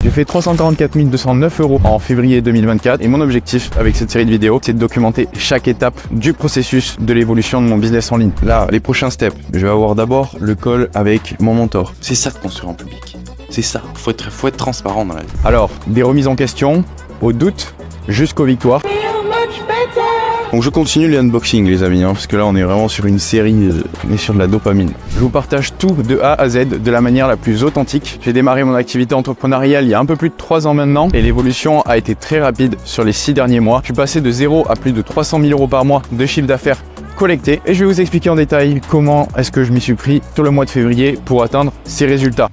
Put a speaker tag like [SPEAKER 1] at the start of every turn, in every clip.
[SPEAKER 1] J'ai fait 344 209 € en février 2024 et mon objectif avec cette série de vidéos, c'est de documenter chaque étape du processus de l'évolution de mon business en ligne. Là, les prochains steps, je vais avoir d'abord le call avec mon mentor.
[SPEAKER 2] C'est ça de construire en public. C'est ça, faut être transparent dans la vie.
[SPEAKER 1] Alors, des remises en question, aux doutes, jusqu'aux victoires. Donc je continue les unboxings les amis, parce que là on est vraiment sur une série, on est sur de la dopamine. Je vous partage tout de A à Z de la manière la plus authentique. J'ai démarré mon activité entrepreneuriale il y a un peu plus de 3 ans maintenant et l'évolution a été très rapide sur les 6 derniers mois. Je suis passé de 0 à plus de 300 000 € par mois de chiffre d'affaires collecté et je vais vous expliquer en détail comment est-ce que je m'y suis pris sur le mois de février pour atteindre ces résultats.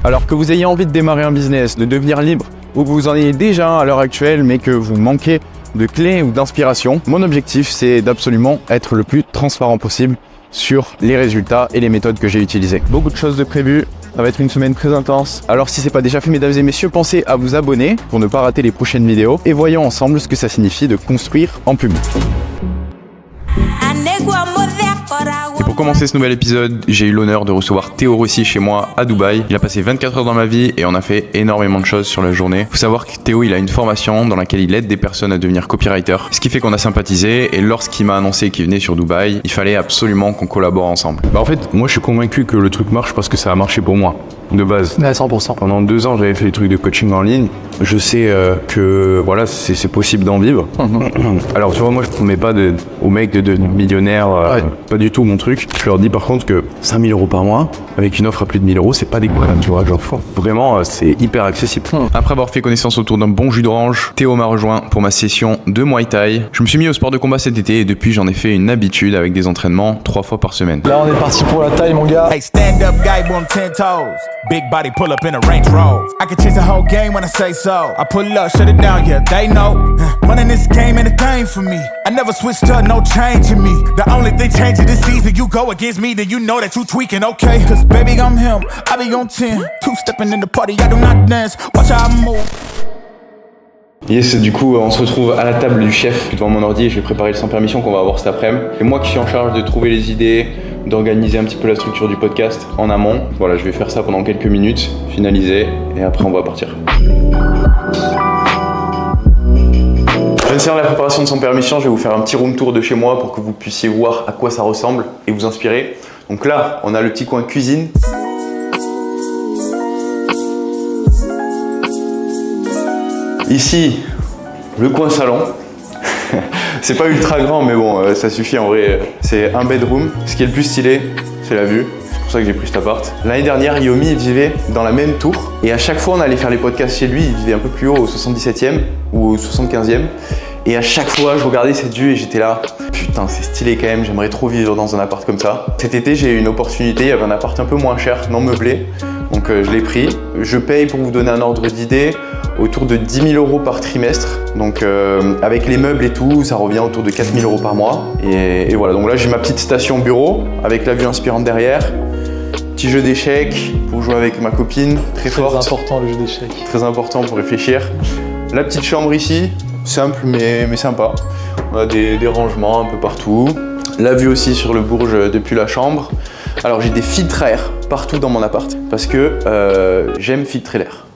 [SPEAKER 1] Alors que vous ayez envie de démarrer un business, de devenir libre, ou que vous en ayez déjà un à l'heure actuelle mais que vous manquez de clés ou d'inspiration, mon objectif c'est d'absolument être le plus transparent possible sur les résultats et les méthodes que j'ai utilisées. Beaucoup de choses de prévues, ça va être une semaine très intense. Alors si c'est pas déjà fait mesdames et messieurs, pensez à vous abonner pour ne pas rater les prochaines vidéos et voyons ensemble ce que ça signifie de construire en public. Et pour commencer ce nouvel épisode, j'ai eu l'honneur de recevoir Théo Rossi chez moi à Dubaï. Il a passé 24 heures dans ma vie et on a fait énormément de choses sur la journée. Faut savoir que Théo, il a une formation dans laquelle il aide des personnes à devenir copywriter. Ce qui fait qu'on a sympathisé et lorsqu'il m'a annoncé qu'il venait sur Dubaï, il fallait absolument qu'on collabore ensemble. En fait, moi je suis convaincu que le truc marche parce que ça a marché pour moi. De base.
[SPEAKER 3] À 100%.
[SPEAKER 1] Pendant 2 ans, j'avais fait des trucs de coaching en ligne. Je sais que voilà, c'est possible d'en vivre. Alors, tu vois, moi, je ne promets pas aux mecs de devenir millionnaire. Pas du tout mon truc. Je leur dis par contre que 5 000 € par mois, avec une offre à plus de 1 000 €, c'est pas déconnant, tu vois. Genre, vraiment, c'est hyper accessible. Après avoir fait connaissance autour d'un bon jus d'orange, Théo m'a rejoint pour ma session de Muay Thai. Je me suis mis au sport de combat cet été et depuis, j'en ai fait une habitude avec des entraînements 3 fois par semaine.
[SPEAKER 3] Là, on est parti pour la taille, mon gars.
[SPEAKER 4] Hey, stand up guy on 10 toes. Big body pull up in a Range Rover. I can change the whole game when I say so. I pull up, shut it down, yeah, they know. Running this game ain't a thing for me. I never switched up, no change in me. The only thing changing this season, you go against me, then you know that you tweaking, okay? Cause baby, I'm him, I be on 10. Two-stepping in the party, I do not dance. Watch how I move.
[SPEAKER 1] Yes, du coup, on se retrouve à la table du chef devant mon ordi et je vais préparer le sans permission qu'on va avoir cet après-midi. C'est moi qui suis en charge de trouver les idées, d'organiser un petit peu la structure du podcast en amont. Voilà, je vais faire ça pendant quelques minutes, finaliser et après on va partir. Je viens de faire la préparation de sans permission, je vais vous faire un petit room tour de chez moi pour que vous puissiez voir à quoi ça ressemble et vous inspirer. Donc là, on a le petit coin cuisine. Ici, le coin salon. C'est pas ultra grand, mais bon, ça suffit en vrai. C'est un bedroom. Ce qui est le plus stylé, c'est la vue. C'est pour ça que j'ai pris cet appart. L'année dernière, Yomi il vivait dans la même tour. Et à chaque fois, on allait faire les podcasts chez lui. Il vivait un peu plus haut, au 77e ou au 75e. Et à chaque fois, je regardais cette vue et j'étais là. Putain, c'est stylé quand même. J'aimerais trop vivre dans un appart comme ça. Cet été, j'ai eu une opportunité. Il y avait un appart un peu moins cher, non meublé. Donc je l'ai pris. Je paye, pour vous donner un ordre d'idée, autour de 10 000 € par trimestre. Donc avec les meubles et tout, ça revient autour de 4 000 € par mois. Et voilà, donc là j'ai ma petite station bureau avec la vue inspirante derrière. Petit jeu d'échecs pour jouer avec ma copine, très forte.
[SPEAKER 3] Très important le jeu d'échecs.
[SPEAKER 1] Très important pour réfléchir. La petite chambre ici, simple mais sympa. On a des rangements un peu partout. La vue aussi sur le Bourges depuis la chambre. Alors j'ai des filtres à air partout dans mon appart parce que j'aime filtrer l'air.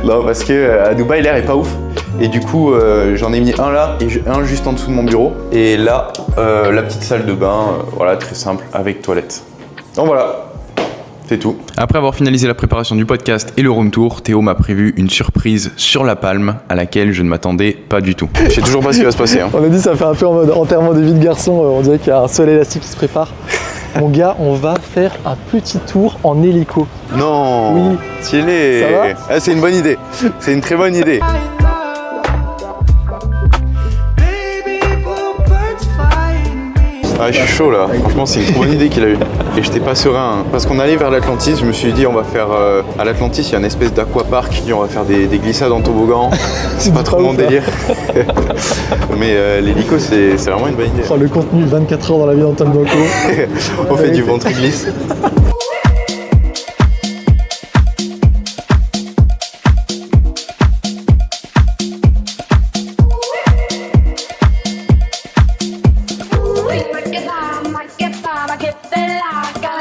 [SPEAKER 1] Non, parce que à Dubaï l'air est pas ouf et du coup j'en ai mis un là et un juste en dessous de mon bureau et là la petite salle de bain, voilà, très simple avec toilette. Donc voilà, c'est tout. Après avoir finalisé la préparation du podcast et le room tour, Théo m'a prévu une surprise sur la Palme à laquelle je ne m'attendais pas du tout. Je sais toujours pas ce qui va se passer. Hein.
[SPEAKER 3] On a dit ça fait un peu en mode enterrement de vie de garçon, on dirait qu'il y a un seul élastique qui se prépare. Mon gars, on va faire un petit tour en hélico.
[SPEAKER 1] Non.
[SPEAKER 3] Oui.
[SPEAKER 1] Stylé.
[SPEAKER 3] Ça va ?
[SPEAKER 1] Ah, c'est une bonne idée. C'est une très bonne idée. Ah, je suis chaud là. Franchement, c'est une trop bonne idée qu'il a eue. Et j'étais pas serein. Parce qu'on allait vers l'Atlantis, je me suis dit, on va faire. À l'Atlantis, il y a une espèce d'aquapark. On va faire des glissades en toboggan. C'est pas trop mon délire. Mais l'hélico, c'est vraiment une bonne idée.
[SPEAKER 3] Oh, le contenu 24 heures dans la vie d'Antoine Blanco.
[SPEAKER 1] On fait du ventre glisse.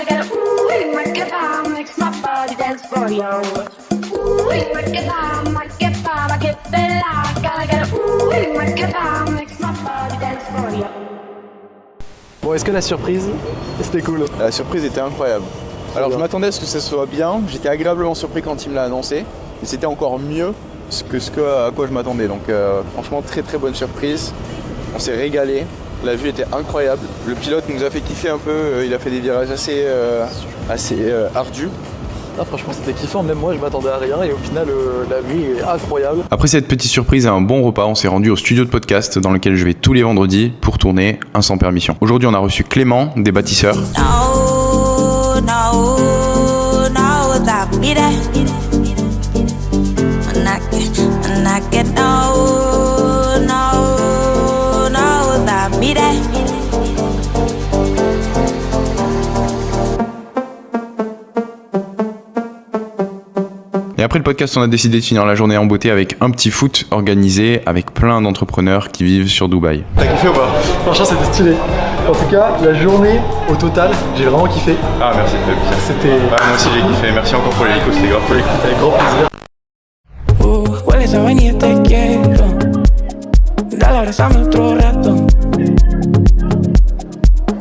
[SPEAKER 5] gotta get a ooh, make it fun, makes my body dance for you. Ooh, make it fun, make it fun, make it bella. Gotta get a ooh, make it fun, makes my body dance for you.
[SPEAKER 3] Bon, est-ce que la surprise, c'était cool?
[SPEAKER 1] La surprise était incroyable. Alors je m'attendais à ce que ça soit bien, j'étais agréablement surpris quand il me l'a annoncé, et c'était encore mieux à quoi je m'attendais. Donc franchement très très bonne surprise, on s'est régalé, la vue était incroyable, le pilote nous a fait kiffer un peu, il a fait des virages assez ardus.
[SPEAKER 3] Ah, franchement c'était kiffant, même moi je m'attendais à rien et au final la vue est incroyable.
[SPEAKER 2] Après cette petite surprise et un bon repas, on s'est rendu au studio de podcast dans lequel je vais tous les vendredis pour tourner un sans permission. Aujourd'hui on a reçu Clément des Bâtisseurs. Et après le podcast, on a décidé de finir la journée en beauté avec un petit foot organisé avec plein d'entrepreneurs qui vivent sur Dubaï.
[SPEAKER 1] T'as kiffé ou pas?
[SPEAKER 3] Franchement c'était stylé. En tout cas, la journée au total, j'ai vraiment kiffé.
[SPEAKER 1] Ah merci, ça fait plaisir.
[SPEAKER 3] C'était...
[SPEAKER 1] Moi aussi j'ai kiffé, merci encore pour l'hélico, c'était grave cool.
[SPEAKER 3] Avec grand plaisir.
[SPEAKER 6] Hueles a vainilla, te quiero. Dale, abrázame otro rato.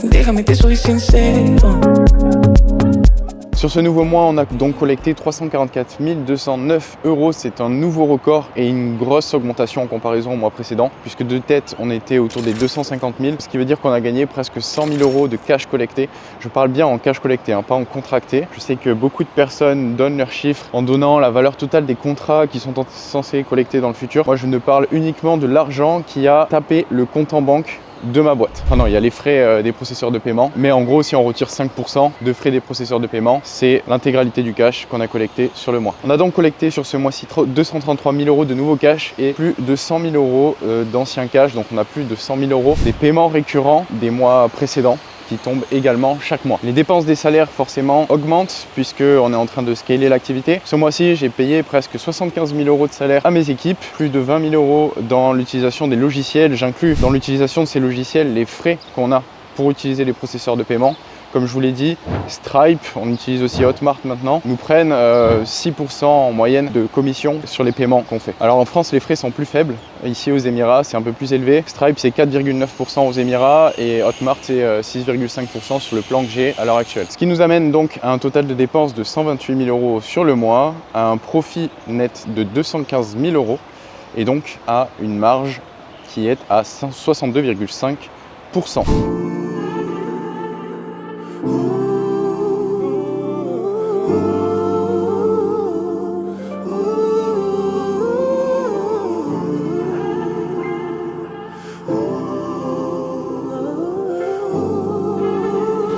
[SPEAKER 6] Déjame que soy sincero.
[SPEAKER 1] Sur ce nouveau mois, on a donc collecté 344 209 €. C'est un nouveau record et une grosse augmentation en comparaison au mois précédent, puisque de tête, on était autour des 250 000, ce qui veut dire qu'on a gagné presque 100 000 € de cash collecté. Je parle bien en cash collecté, pas en contracté. Je sais que beaucoup de personnes donnent leurs chiffres en donnant la valeur totale des contrats qui sont censés collecter dans le futur. Moi, je ne parle uniquement de l'argent qui a tapé le compte en banque de ma boîte. Enfin non, il y a les frais des processeurs de paiement, mais en gros si on retire 5% de frais des processeurs de paiement, c'est l'intégralité du cash qu'on a collecté sur le mois. On a donc collecté sur ce mois-ci 233 000 € de nouveaux cash et plus de 100 000 € d'anciens cash, donc on a plus de 100 000 € des paiements récurrents des mois précédents qui tombent également chaque mois. Les dépenses des salaires forcément augmentent puisqu'on est en train de scaler l'activité. Ce mois-ci, j'ai payé presque 75 000 € de salaire à mes équipes, plus de 20 000 € dans l'utilisation des logiciels. J'inclus dans l'utilisation de ces logiciels les frais qu'on a pour utiliser les processeurs de paiement. Comme je vous l'ai dit, Stripe, on utilise aussi Hotmart maintenant, nous prennent 6% en moyenne de commission sur les paiements qu'on fait. Alors en France, les frais sont plus faibles. Ici aux Émirats, c'est un peu plus élevé. Stripe, c'est 4,9% aux Émirats et Hotmart, c'est 6,5% sur le plan que j'ai à l'heure actuelle. Ce qui nous amène donc à un total de dépenses de 128 000 € sur le mois, à un profit net de 215 000 € et donc à une marge qui est à 62,5%.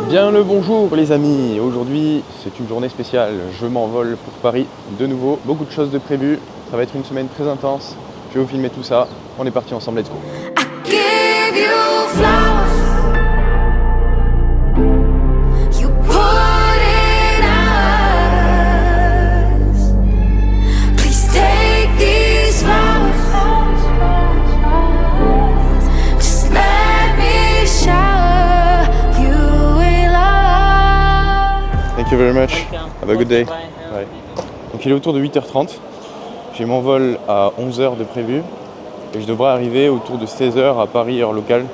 [SPEAKER 1] Bien le bonjour les amis, aujourd'hui c'est une journée spéciale, je m'envole pour Paris de nouveau, beaucoup de choses de prévues, ça va être une semaine très intense, je vais vous filmer tout ça, on est parti ensemble, let's go. Thank you very much. Have a good day. Bye. Donc il est autour de 8h30. J'ai mon vol à 11h de prévu et je devrais arriver autour de 16h à Paris heure locale,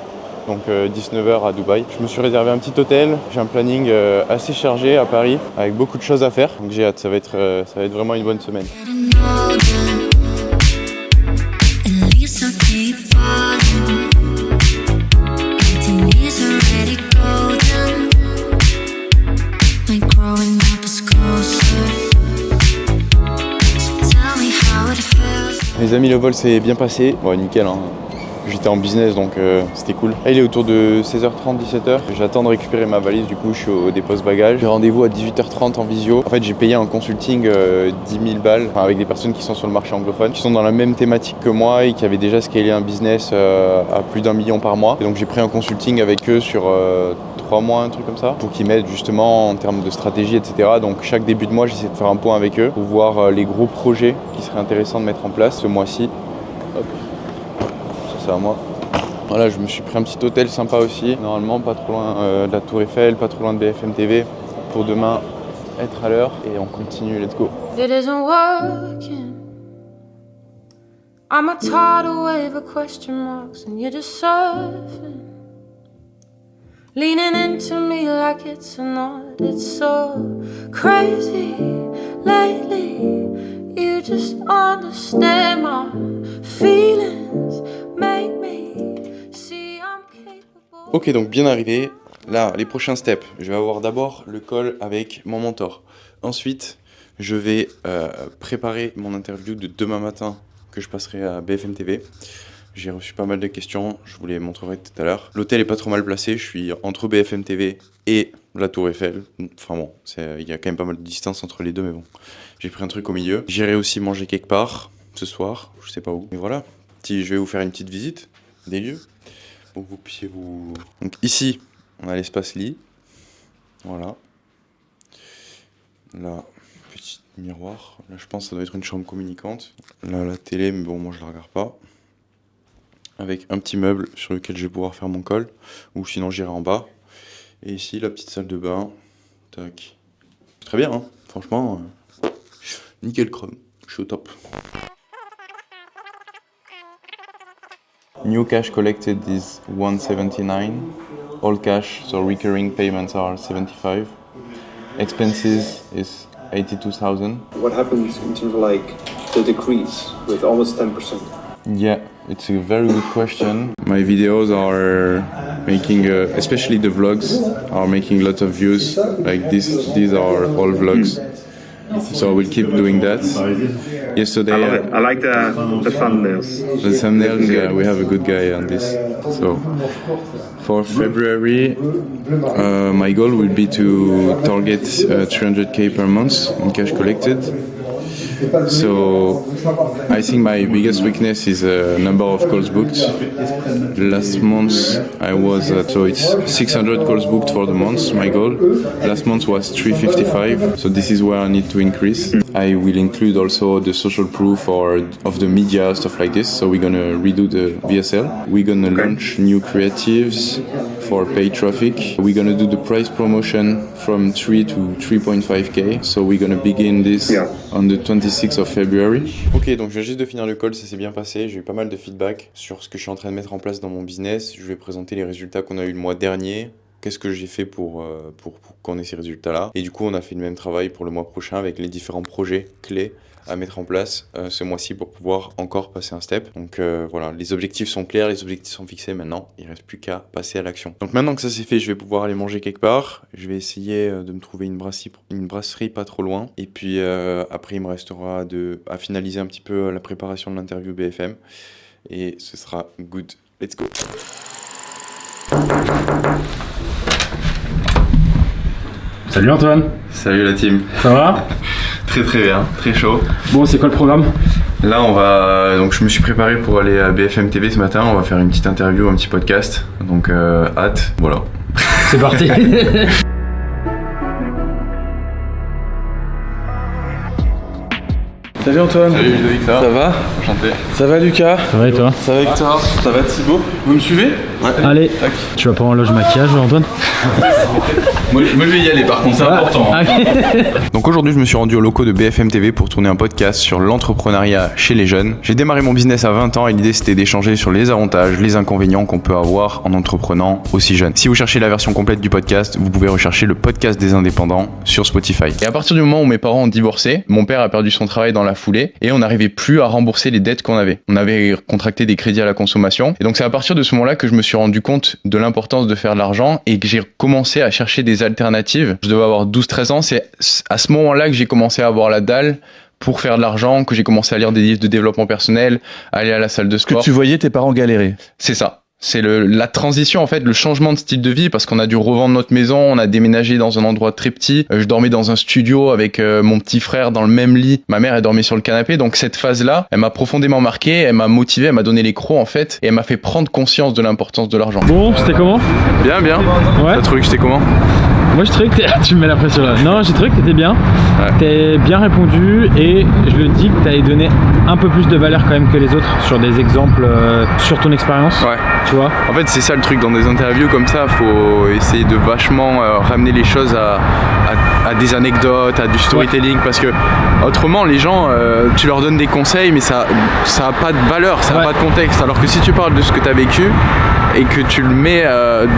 [SPEAKER 1] donc 19h à Dubaï. Je me suis réservé un petit hôtel, j'ai un planning assez chargé à Paris avec beaucoup de choses à faire, donc j'ai hâte, ça va être vraiment une bonne semaine. Les amis, le vol s'est bien passé, bon, nickel, hein. J'étais en business donc c'était cool. Là, il est autour de 16h30, 17h. J'attends de récupérer ma valise, du coup je suis au dépose bagages. J'ai rendez-vous à 18h30 en visio. En fait j'ai payé un consulting 10 000 balles avec des personnes qui sont sur le marché anglophone, qui sont dans la même thématique que moi et qui avaient déjà scalé un business à plus d'1 million par mois. Et donc j'ai pris un consulting avec eux sur 3 mois, un truc comme ça, pour qu'ils m'aident justement en termes de stratégie, etc. Donc chaque début de mois j'essaie de faire un point avec eux pour voir les gros projets qui seraient intéressants de mettre en place ce mois-ci. Hop. Ça à moi. Voilà, je me suis pris un petit hôtel sympa aussi. Normalement, pas trop loin de la Tour Eiffel, pas trop loin de BFM TV. pour demain être à l'heure et on continue, let's go.
[SPEAKER 6] It isn't working. I'm a tidal wave of question marks and you're just surfing, leaning into me like it's a knot. It's so crazy lately. You just understand my feelings, make me see I'm capable.
[SPEAKER 1] Ok, donc bien arrivé. Là, les prochains steps. Je vais avoir d'abord le call avec mon mentor. Ensuite, je vais préparer mon interview de demain matin que je passerai à BFM TV. J'ai reçu pas mal de questions, je vous les montrerai tout à l'heure. L'hôtel est pas trop mal placé, je suis entre BFM TV et la Tour Eiffel. Enfin bon, il y a quand même pas mal de distance entre les deux, mais bon. J'ai pris un truc au milieu. J'irai aussi manger quelque part ce soir, je sais pas où. Mais voilà, je vais vous faire une petite visite des lieux pour que vous puissiez vous... Donc ici, on a l'espace lit. Voilà. Là, petit miroir. Là, je pense que ça doit être une chambre communicante. Là, la télé, mais bon, moi, je la regarde pas. Avec un petit meuble sur lequel je vais pouvoir faire mon call. Ou sinon, j'irai en bas. Et ici, la petite salle de bain. Tac. Très bien, hein. Franchement, nickel chrome. Je suis au top. New cash collected is 179. All cash, so recurring payments are 75. Expenses is 82,000.
[SPEAKER 7] What happens in terms of like the decrease with almost 10%?
[SPEAKER 1] Yeah, it's a very good question. My videos are making, especially the vlogs, are making lots of views. Like these are all vlogs. So I will keep doing that. Yesterday,
[SPEAKER 7] I like the thumbnails.
[SPEAKER 1] The thumbnails, yeah, we have a good guy on this. So for February, my goal will be to target 300k per month in cash collected. So I think my biggest weakness is number of calls booked. Last month I was at, so it's 600 calls booked for the month, my goal. Last month was 355, so this is where I need to increase. I will include also the social proof of the media, stuff like this. So we're gonna redo the VSL. We're gonna launch new creatives for paid traffic. We're gonna do the price promotion from 3 to 3.5k. So we're gonna begin this on the 26th of February. Ok, donc je viens juste de finir le call, ça s'est bien passé. J'ai eu pas mal de feedback sur ce que je suis en train de mettre en place dans mon business. Je vais présenter les résultats qu'on a eu le mois dernier. Qu'est-ce que j'ai fait pour qu'on ait ces résultats-là. Et du coup, on a fait le même travail pour le mois prochain avec les différents projets clés à mettre en place ce mois-ci pour pouvoir encore passer un step. Donc voilà, les objectifs sont clairs, les objectifs sont fixés maintenant. Il ne reste plus qu'à passer à l'action. Donc maintenant que ça c'est fait, je vais pouvoir aller manger quelque part. Je vais essayer de me trouver une brasserie pas trop loin. Et puis après, il me restera à finaliser un petit peu la préparation de l'interview BFM. Et ce sera good. Let's go.
[SPEAKER 8] Salut Antoine.
[SPEAKER 1] Salut la team.
[SPEAKER 8] Ça va?
[SPEAKER 1] Très très bien, très chaud.
[SPEAKER 8] Bon, c'est quoi le programme?
[SPEAKER 1] Là, donc je me suis préparé pour aller à BFM TV ce matin. On va faire une petite interview, un petit podcast. Donc hâte, voilà.
[SPEAKER 8] C'est parti.
[SPEAKER 1] Salut Antoine. Salut Ludovic, ça va? Enchanté. Ça va Lucas?
[SPEAKER 8] Ça va et toi?
[SPEAKER 1] Ça va Hector? Ça va Thibaut? Vous me suivez? Ouais.
[SPEAKER 8] Allez,
[SPEAKER 1] tac.
[SPEAKER 8] Tu vas pas en loge maquillage Antoine?
[SPEAKER 1] Moi je vais y aller par contre, c'est important.
[SPEAKER 8] Okay.
[SPEAKER 2] Donc aujourd'hui je me suis rendu aux locaux de BFM TV pour tourner un podcast sur l'entrepreneuriat chez les jeunes. J'ai démarré mon business à 20 ans et l'idée c'était d'échanger sur les avantages, les inconvénients qu'on peut avoir en entreprenant aussi jeune. Si vous cherchez la version complète du podcast, vous pouvez rechercher le podcast des indépendants sur Spotify. Et à partir du moment où mes parents ont divorcé, mon père a perdu son travail dans la foulée et on n'arrivait plus à rembourser les dettes qu'on avait. On avait contracté des crédits à la consommation et donc c'est à partir de ce moment-là que je me suis rendu compte de l'importance de faire de l'argent et que j'ai commencé à chercher des alternatives. Je devais avoir 12-13 ans, c'est à ce moment-là que j'ai commencé à avoir la dalle pour faire de l'argent, que j'ai commencé à lire des livres de développement personnel, à aller à la salle de sport.
[SPEAKER 9] Que tu voyais tes parents galérer.
[SPEAKER 2] C'est ça. C'est la transition en fait, le changement de style de vie parce qu'on a dû revendre notre maison, on a déménagé dans un endroit très petit, je dormais dans un studio avec mon petit frère dans le même lit, ma mère elle dormait sur le canapé, donc cette phase-là, elle m'a profondément marqué, elle m'a motivé, elle m'a donné les crocs en fait et elle m'a fait prendre conscience de l'importance de l'argent.
[SPEAKER 8] Bon, c'était comment?
[SPEAKER 2] Bien.
[SPEAKER 8] Ouais.
[SPEAKER 2] T'as trouvé que j'étais comment?
[SPEAKER 8] Moi je trouvais que tu me mets la pression là. Non, j'ai trouvé que t'étais bien.
[SPEAKER 2] Ouais.
[SPEAKER 8] T'es bien répondu et je le dis que t'avais donné un peu plus de valeur quand même que les autres sur des exemples sur ton expérience.
[SPEAKER 2] Ouais.
[SPEAKER 8] Tu vois?
[SPEAKER 2] En fait, c'est ça le truc dans des interviews comme ça, faut essayer de vachement ramener les choses à à des anecdotes, à du storytelling, parce que autrement les gens, tu leur donnes des conseils mais ça a pas de valeur, ça a pas de contexte, alors que si tu parles de ce que tu as vécu et que tu le mets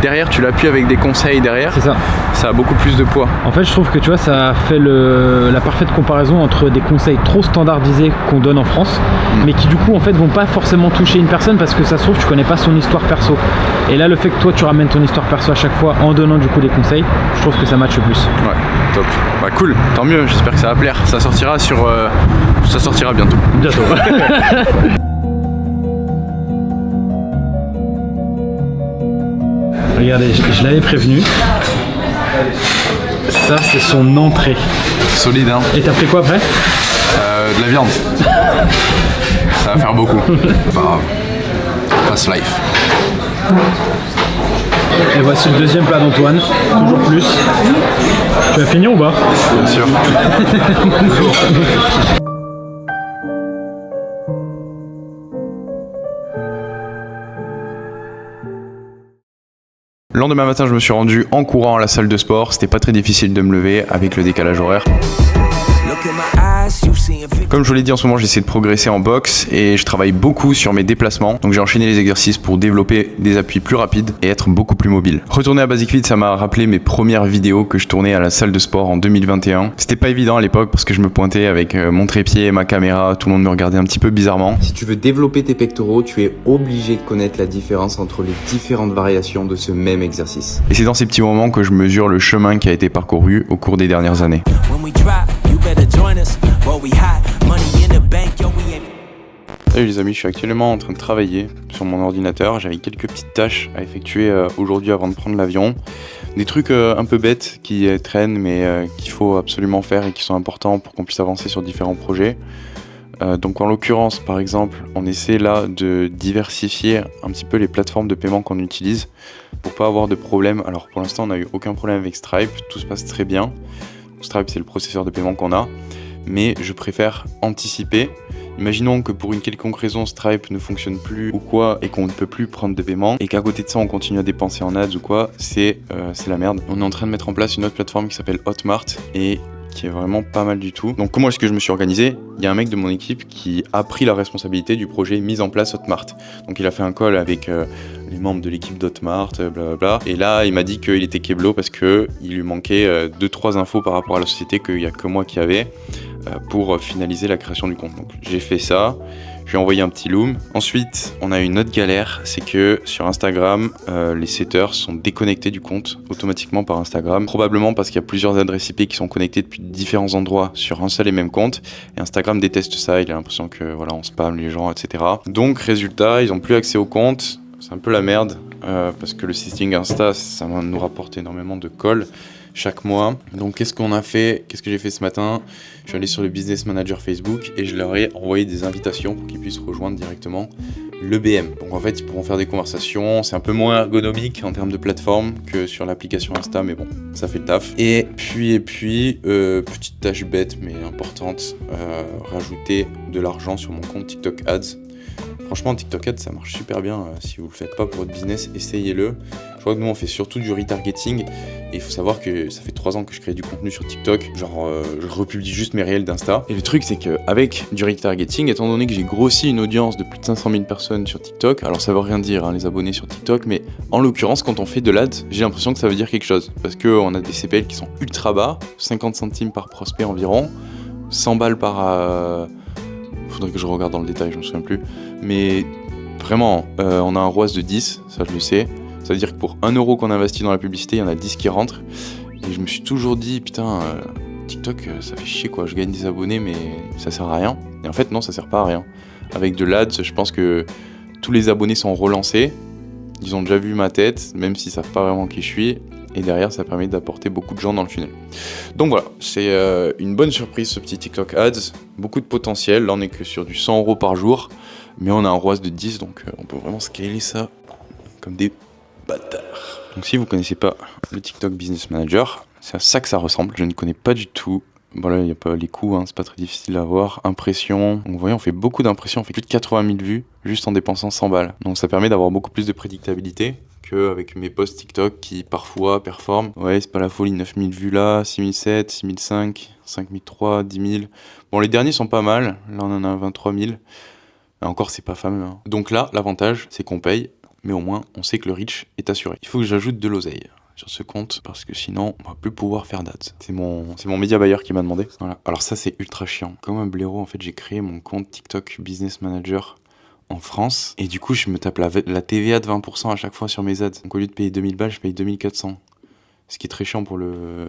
[SPEAKER 2] derrière, tu l'appuies avec des conseils derrière, ça a beaucoup plus de poids.
[SPEAKER 8] En fait, je trouve que tu vois, ça fait la parfaite comparaison entre des conseils trop standardisés qu'on donne en France, mais qui du coup en fait vont pas forcément toucher une personne parce que ça se trouve tu connais pas son histoire perso. Et là, le fait que toi tu ramènes ton histoire perso à chaque fois en donnant du coup des conseils, je trouve que ça matche plus.
[SPEAKER 2] Ouais, top. Bah cool, tant mieux, j'espère que ça va plaire. Ça sortira bientôt.
[SPEAKER 8] Bientôt. Regardez, je l'avais prévenu. Ça, c'est son entrée.
[SPEAKER 2] Solide, hein.
[SPEAKER 8] Et t'as pris quoi après?
[SPEAKER 2] De la viande. Ça va faire beaucoup. Pas grave. Fast life.
[SPEAKER 8] Et voici le deuxième plat d'Antoine. Toujours plus. Tu as fini ou pas?
[SPEAKER 2] Bien sûr. Le lendemain matin, je me suis rendu en courant à la salle de sport. C'était pas très difficile de me lever avec le décalage horaire. Comme je vous l'ai dit, en ce moment j'essaie de progresser en boxe et je travaille beaucoup sur mes déplacements. Donc j'ai enchaîné les exercices pour développer des appuis plus rapides et être beaucoup plus mobile. Retourner à Basic Fit, ça m'a rappelé mes premières vidéos que je tournais à la salle de sport en 2021. C'était pas évident à l'époque parce que je me pointais avec mon trépied et ma caméra, tout le monde me regardait un petit peu bizarrement.
[SPEAKER 9] Si tu veux développer tes pectoraux, tu es obligé de connaître la différence entre les différentes variations de ce même exercice.
[SPEAKER 2] Et c'est dans ces petits moments que je mesure le chemin qui a été parcouru au cours des dernières années. Salut les amis, je suis actuellement en train de travailler sur mon ordinateur. J'avais quelques petites tâches à effectuer aujourd'hui avant de prendre l'avion. Des trucs un peu bêtes qui traînent mais qu'il faut absolument faire et qui sont importants pour qu'on puisse avancer sur différents projets. Donc en l'occurrence, par exemple, on essaie là de diversifier un petit peu les plateformes de paiement qu'on utilise pour pas avoir de problème. Alors pour l'instant, on n'a eu aucun problème avec Stripe, tout se passe très bien. Stripe, c'est le processeur de paiement qu'on a, mais je préfère anticiper. Imaginons que pour une quelconque raison, Stripe ne fonctionne plus ou quoi, et qu'on ne peut plus prendre de paiement, et qu'à côté de ça, on continue à dépenser en ads ou quoi, c'est la merde. On est en train de mettre en place une autre plateforme qui s'appelle Hotmart, et qui est vraiment pas mal du tout. Donc comment est-ce que je me suis organisé? Il y a un mec de mon équipe qui a pris la responsabilité du projet mise en place Hotmart. Donc il a fait un call avec les membres de l'équipe d'Hotmart, blablabla. Et là, il m'a dit qu'il était keblo parce qu'il lui manquait 2-3 infos par rapport à la société qu'il n'y a que moi qui avais pour finaliser la création du compte. Donc j'ai fait ça. Je lui ai envoyé un petit loom. Ensuite, on a une autre galère, c'est que sur Instagram, les setters sont déconnectés du compte automatiquement par Instagram. Probablement parce qu'il y a plusieurs adresses IP qui sont connectées depuis différents endroits sur un seul et même compte. Et Instagram déteste ça, il a l'impression que voilà, on spam les gens, etc. Donc résultat, ils n'ont plus accès au compte. C'est un peu la merde parce que le systing Insta, ça nous rapporte énormément de calls chaque mois. Donc qu'est-ce qu'on a fait? Qu'est-ce que j'ai fait ce matin? Je suis allé sur le Business Manager Facebook et je leur ai envoyé des invitations pour qu'ils puissent rejoindre directement le BM. Donc en fait, ils pourront faire des conversations. C'est un peu moins ergonomique en termes de plateforme que sur l'application Insta, mais bon, ça fait le taf. Et puis, petite tâche bête mais importante, rajouter de l'argent sur mon compte TikTok Ads. Franchement, TikTok Ads, ça marche super bien. Si vous le faites pas pour votre business, essayez-le. Je crois que nous, on fait surtout du retargeting. Et il faut savoir que ça fait 3 ans que je crée du contenu sur TikTok. Genre, je republie juste mes réels d'Insta. Et le truc, c'est qu'avec du retargeting, étant donné que j'ai grossi une audience de plus de 500 000 personnes sur TikTok, alors ça veut rien dire, hein, les abonnés sur TikTok, mais en l'occurrence, quand on fait de l'ad, j'ai l'impression que ça veut dire quelque chose. Parce qu'on a des CPL qui sont ultra bas, 50 centimes par prospect environ, 100 balles par... Faudrait que je regarde dans le détail, je me souviens plus. Mais vraiment, on a un ROAS de 10, ça je le sais. Ça veut dire que pour 1 euro qu'on investit dans la publicité, il y en a 10 qui rentrent. Et je me suis toujours dit, putain, TikTok, ça fait chier quoi, je gagne des abonnés, mais ça sert à rien. Et en fait, non, ça sert pas à rien. Avec de l'ADS, je pense que tous les abonnés sont relancés. Ils ont déjà vu ma tête, même s'ils savent pas vraiment qui je suis. Et derrière, ça permet d'apporter beaucoup de gens dans le funnel. Donc voilà, c'est une bonne surprise ce petit TikTok Ads. Beaucoup de potentiel. Là, on est que sur du 100 euros par jour. Mais on a un ROAS de 10, donc on peut vraiment scaler ça comme des bâtards. Donc si vous connaissez pas le TikTok Business Manager, c'est à ça que ça ressemble. Je ne connais pas du tout. Voilà, il n'y a pas les coûts, hein, c'est pas très difficile à voir. Impression. Donc vous voyez, on fait beaucoup d'impressions. On fait plus de 80 000 vues juste en dépensant 100 balles. Donc ça permet d'avoir beaucoup plus de prédictabilité avec mes posts TikTok qui parfois performent. Ouais, c'est pas la folie, 9000 vues là, 6007, 6005, 5003, 10 000. Bon, les derniers sont pas mal, là on en a 23 000. Et encore, c'est pas fameux. Hein. Donc là, l'avantage, c'est qu'on paye, mais au moins, on sait que le reach est assuré. Il faut que j'ajoute de l'oseille sur ce compte, parce que sinon, on va plus pouvoir faire d'ads. C'est mon média buyer qui m'a demandé. Voilà. Alors ça, c'est ultra chiant. Comme un blaireau, en fait, j'ai créé mon compte TikTok Business Manager en France, et du coup, je me tape la TVA de 20% à chaque fois sur mes ads. Donc au lieu de payer 2000 balles, je paye 2400. Ce qui est très chiant pour le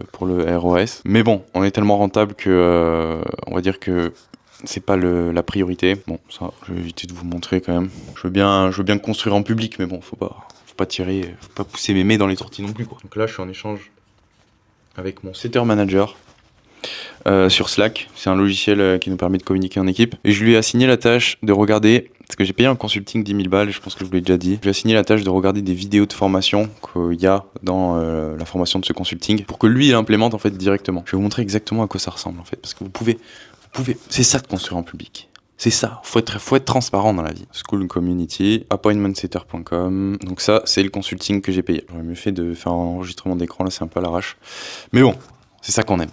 [SPEAKER 2] ROS. Mais bon, on est tellement rentable que, on va dire que c'est pas la priorité. Bon, ça, je vais éviter de vous montrer quand même. Je veux bien construire en public, mais bon, faut pas tirer, faut pas pousser mes mains dans les tortilles non plus, quoi. Donc là, je suis en échange avec mon Setter Manager sur Slack. C'est un logiciel qui nous permet de communiquer en équipe. Et je lui ai assigné la tâche de regarder, parce que j'ai payé un consulting 10 000 balles, je pense que je vous l'ai déjà dit. Je lui ai assigné la tâche de regarder des vidéos de formation qu'il y a dans la formation de ce consulting, pour que lui, il implémente en fait directement. Je vais vous montrer exactement à quoi ça ressemble en fait, parce que vous pouvez, c'est ça de construire en public. C'est ça, faut être transparent dans la vie. School Community, appointmentsetter.com. Donc ça, c'est le consulting que j'ai payé. J'aurais mieux fait de faire un enregistrement d'écran, là c'est un peu à l'arrache. Mais bon, c'est ça qu'on aime.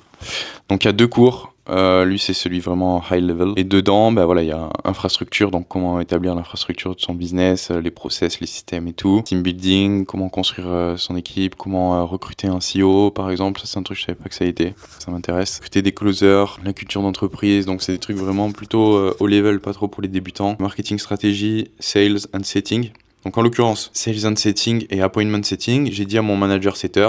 [SPEAKER 2] Donc il y a 2 cours. Lui c'est celui vraiment high level. Et dedans, bah voilà, il y a infrastructure, donc comment établir l'infrastructure de son business, les process, les systèmes et tout. Team building, comment construire son équipe, comment recruter un CEO par exemple. Ça c'est un truc, je savais pas que ça a été. Ça m'intéresse. Recruter des closers, la culture d'entreprise, donc c'est des trucs vraiment plutôt haut level, pas trop pour les débutants. Marketing stratégie, sales and setting. Donc en l'occurrence, sales and setting et appointment setting, j'ai dit à mon manager setter,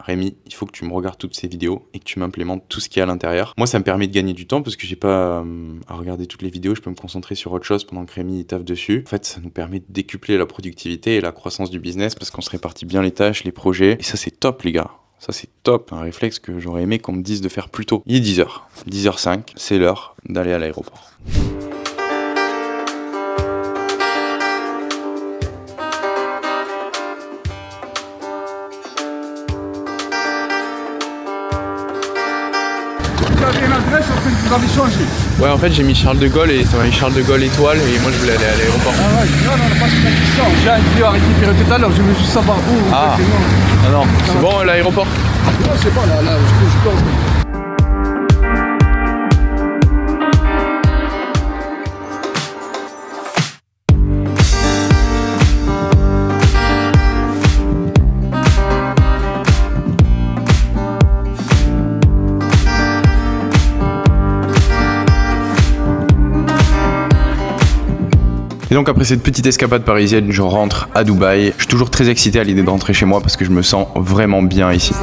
[SPEAKER 2] Rémi, il faut que tu me regardes toutes ces vidéos et que tu m'implémentes tout ce qu'il y a à l'intérieur. Moi, ça me permet de gagner du temps parce que j'ai pas à regarder toutes les vidéos, je peux me concentrer sur autre chose pendant que Rémi il taffe dessus. En fait, ça nous permet de décupler la productivité et la croissance du business parce qu'on se répartit bien les tâches, les projets. Et ça, c'est top, les gars. Ça, c'est top. Un réflexe que j'aurais aimé qu'on me dise de faire plus tôt. Il est 10h. 10h05, c'est l'heure d'aller à l'aéroport.
[SPEAKER 10] Vous avez changé.
[SPEAKER 1] Ouais, en fait, j'ai mis Charles de Gaulle et ça m'a mis Charles de Gaulle étoile et moi je voulais aller à l'aéroport.
[SPEAKER 10] Ah ouais, non, pas sur la question. J'ai un vidéo à récupérer tout à l'heure, je veux juste savoir où.
[SPEAKER 1] Ah, non, c'est bon l'aéroport?
[SPEAKER 10] Non, c'est pas là, je peux.
[SPEAKER 2] Et donc après cette petite escapade parisienne, je rentre à Dubaï. Je suis toujours très excité à l'idée de rentrer chez moi parce que je me sens vraiment bien ici.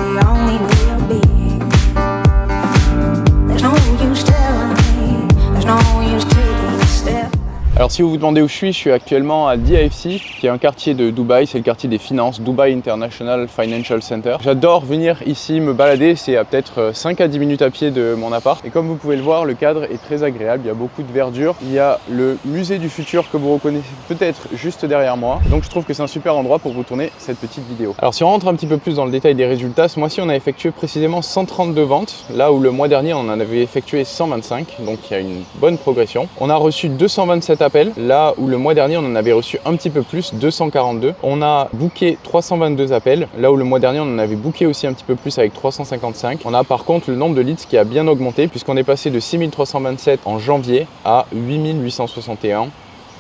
[SPEAKER 2] Alors si vous vous demandez où je suis actuellement à DIFC, qui est un quartier de Dubaï, c'est le quartier des finances, Dubai International Financial Center. J'adore venir ici me balader, c'est à peut-être 5 à 10 minutes à pied de mon appart. Et comme vous pouvez le voir, le cadre est très agréable, il y a beaucoup de verdure. Il y a le musée du futur que vous reconnaissez peut-être juste derrière moi. Donc je trouve que c'est un super endroit pour vous tourner cette petite vidéo. Alors si on rentre un petit peu plus dans le détail des résultats, ce mois-ci on a effectué précisément 132 ventes, là où le mois dernier on en avait effectué 125, donc il y a une bonne progression. On a reçu 227 appels, là où le mois dernier on en avait reçu un petit peu plus, 242. On a booké 322 appels, là où le mois dernier on en avait booké aussi un petit peu plus avec 355. On a par contre le nombre de leads qui a bien augmenté puisqu'on est passé de 6327 en janvier à 8861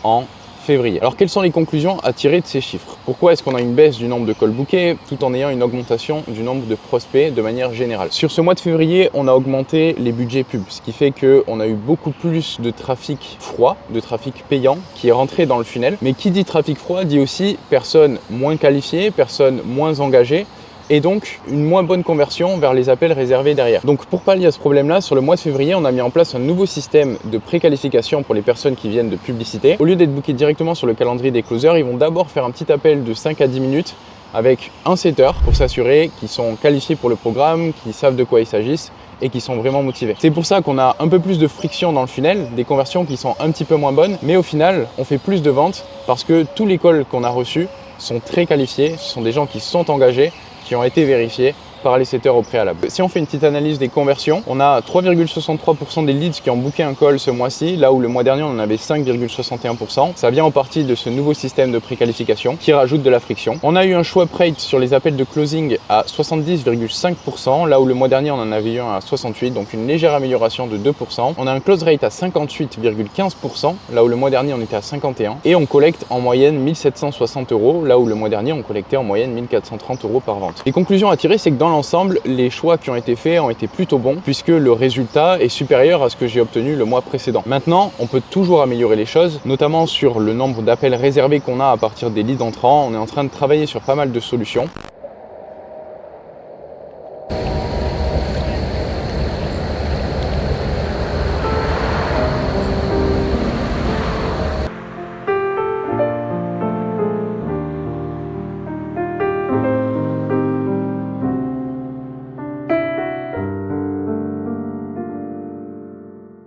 [SPEAKER 2] en février. Alors quelles sont les conclusions à tirer de ces chiffres? Pourquoi est-ce qu'on a une baisse du nombre de calls bookés tout en ayant une augmentation du nombre de prospects de manière générale? Sur ce mois de février, on a augmenté les budgets pubs, ce qui fait qu'on a eu beaucoup plus de trafic froid, de trafic payant qui est rentré dans le funnel. Mais qui dit trafic froid dit aussi personnes moins qualifiées, personnes moins engagées, et donc une moins bonne conversion vers les appels réservés derrière. Donc pour pallier à ce problème-là, sur le mois de février, on a mis en place un nouveau système de préqualification pour les personnes qui viennent de publicité. Au lieu d'être bookés directement sur le calendrier des closers, ils vont d'abord faire un petit appel de 5 à 10 minutes avec un setter pour s'assurer qu'ils sont qualifiés pour le programme, qu'ils savent de quoi il s'agisse et qui sont vraiment motivés. C'est pour ça qu'on a un peu plus de friction dans le funnel, des conversions qui sont un petit peu moins bonnes, mais au final, on fait plus de ventes parce que tous les calls qu'on a reçus sont très qualifiés, ce sont des gens qui sont engagés, qui ont été vérifiés par les setters au préalable. Si on fait une petite analyse des conversions, on a 3,63% des leads qui ont booké un call ce mois-ci, là où le mois dernier on en avait 5,61%. Ça vient en partie de ce nouveau système de préqualification qui rajoute de la friction. On a eu un swap rate sur les appels de closing à 70,5%, là où le mois dernier on en avait eu un à 68%, donc une légère amélioration de 2%. On a un close rate à 58,15%, là où le mois dernier on était à 51%, et on collecte en moyenne 1760 €, là où le mois dernier on collectait en moyenne 1430 € par vente. Les conclusions à tirer, c'est que dans l'ensemble, les choix qui ont été faits ont été plutôt bons, puisque le résultat est supérieur à ce que j'ai obtenu le mois précédent. Maintenant, on peut toujours améliorer les choses, notamment sur le nombre d'appels réservés qu'on a à partir des leads entrants. On est en train de travailler sur pas mal de solutions.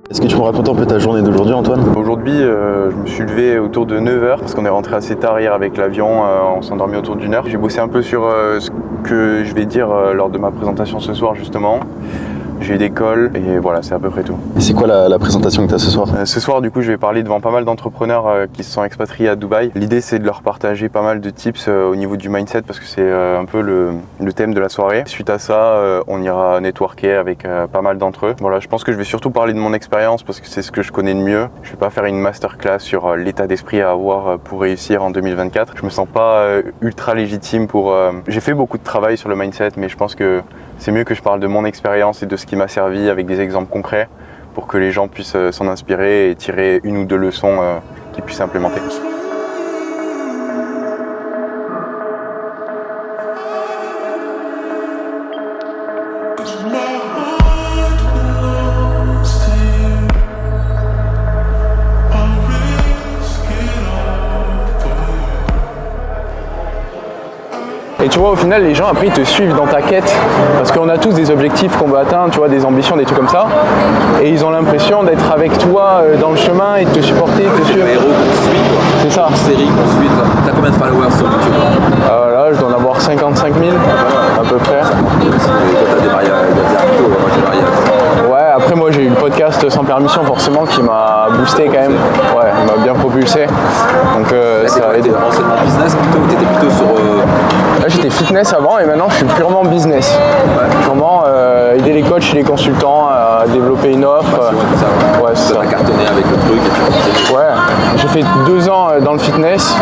[SPEAKER 1] Est-ce que tu peux me raconter un peu ta journée d'aujourd'hui, Antoine? Aujourd'hui, je me suis levé autour de 9h parce qu'on est rentré assez tard hier avec l'avion, on s'est endormi autour d'1h. J'ai bossé un peu sur ce que je vais dire lors de ma présentation ce soir justement. J'ai eu des calls et voilà, c'est à peu près tout. Et c'est quoi la présentation que tu as ce soir? Ce soir, du coup, je vais parler devant pas mal d'entrepreneurs qui se sont expatriés à Dubaï. L'idée, c'est de leur partager pas mal de tips au niveau du mindset parce que c'est un peu le thème de la soirée. Suite à ça, on ira networker avec pas mal d'entre eux. Voilà, je pense que je vais surtout parler de mon expérience parce que c'est ce que je connais de mieux. Je vais pas faire une masterclass sur l'état d'esprit à avoir pour réussir en 2024. Je me sens pas ultra légitime pour... J'ai fait beaucoup de travail sur le mindset, mais je pense que c'est mieux que je parle de mon expérience et de ce qui m'a servi avec des exemples concrets pour que les gens puissent s'en inspirer et tirer une ou deux leçons qu'ils puissent implémenter. Et tu vois, au final, les gens après ils te suivent dans ta quête parce qu'on a tous des objectifs qu'on veut atteindre, tu vois, des ambitions, des trucs comme ça. Et ils ont l'impression d'être avec toi dans le chemin et de te supporter, de te suivre.
[SPEAKER 11] Le héros qu'on suit, quoi.
[SPEAKER 1] C'est ça.
[SPEAKER 11] Une série qu'on suit. T'as combien de followers sur YouTube?
[SPEAKER 1] Là, je dois en avoir 55 000 à peu près.
[SPEAKER 11] T'as démarré bientôt, moi j'ai démarré.
[SPEAKER 1] Ouais, après moi j'ai eu le podcast Sans Permission forcément qui m'a boosté quand même. Ouais, il m'a bien propulsé. Donc ça a aidé.
[SPEAKER 11] Anciennement business plutôt, t'étais plutôt sur...
[SPEAKER 1] Là j'étais fitness avant et maintenant je suis purement business. Ouais. Purement aider les coachs et les consultants à développer une offre. Ouais, c'est ça.
[SPEAKER 11] T'as cartonné avec le truc et puis...
[SPEAKER 1] Ouais, j'ai fait 2 ans dans le fitness.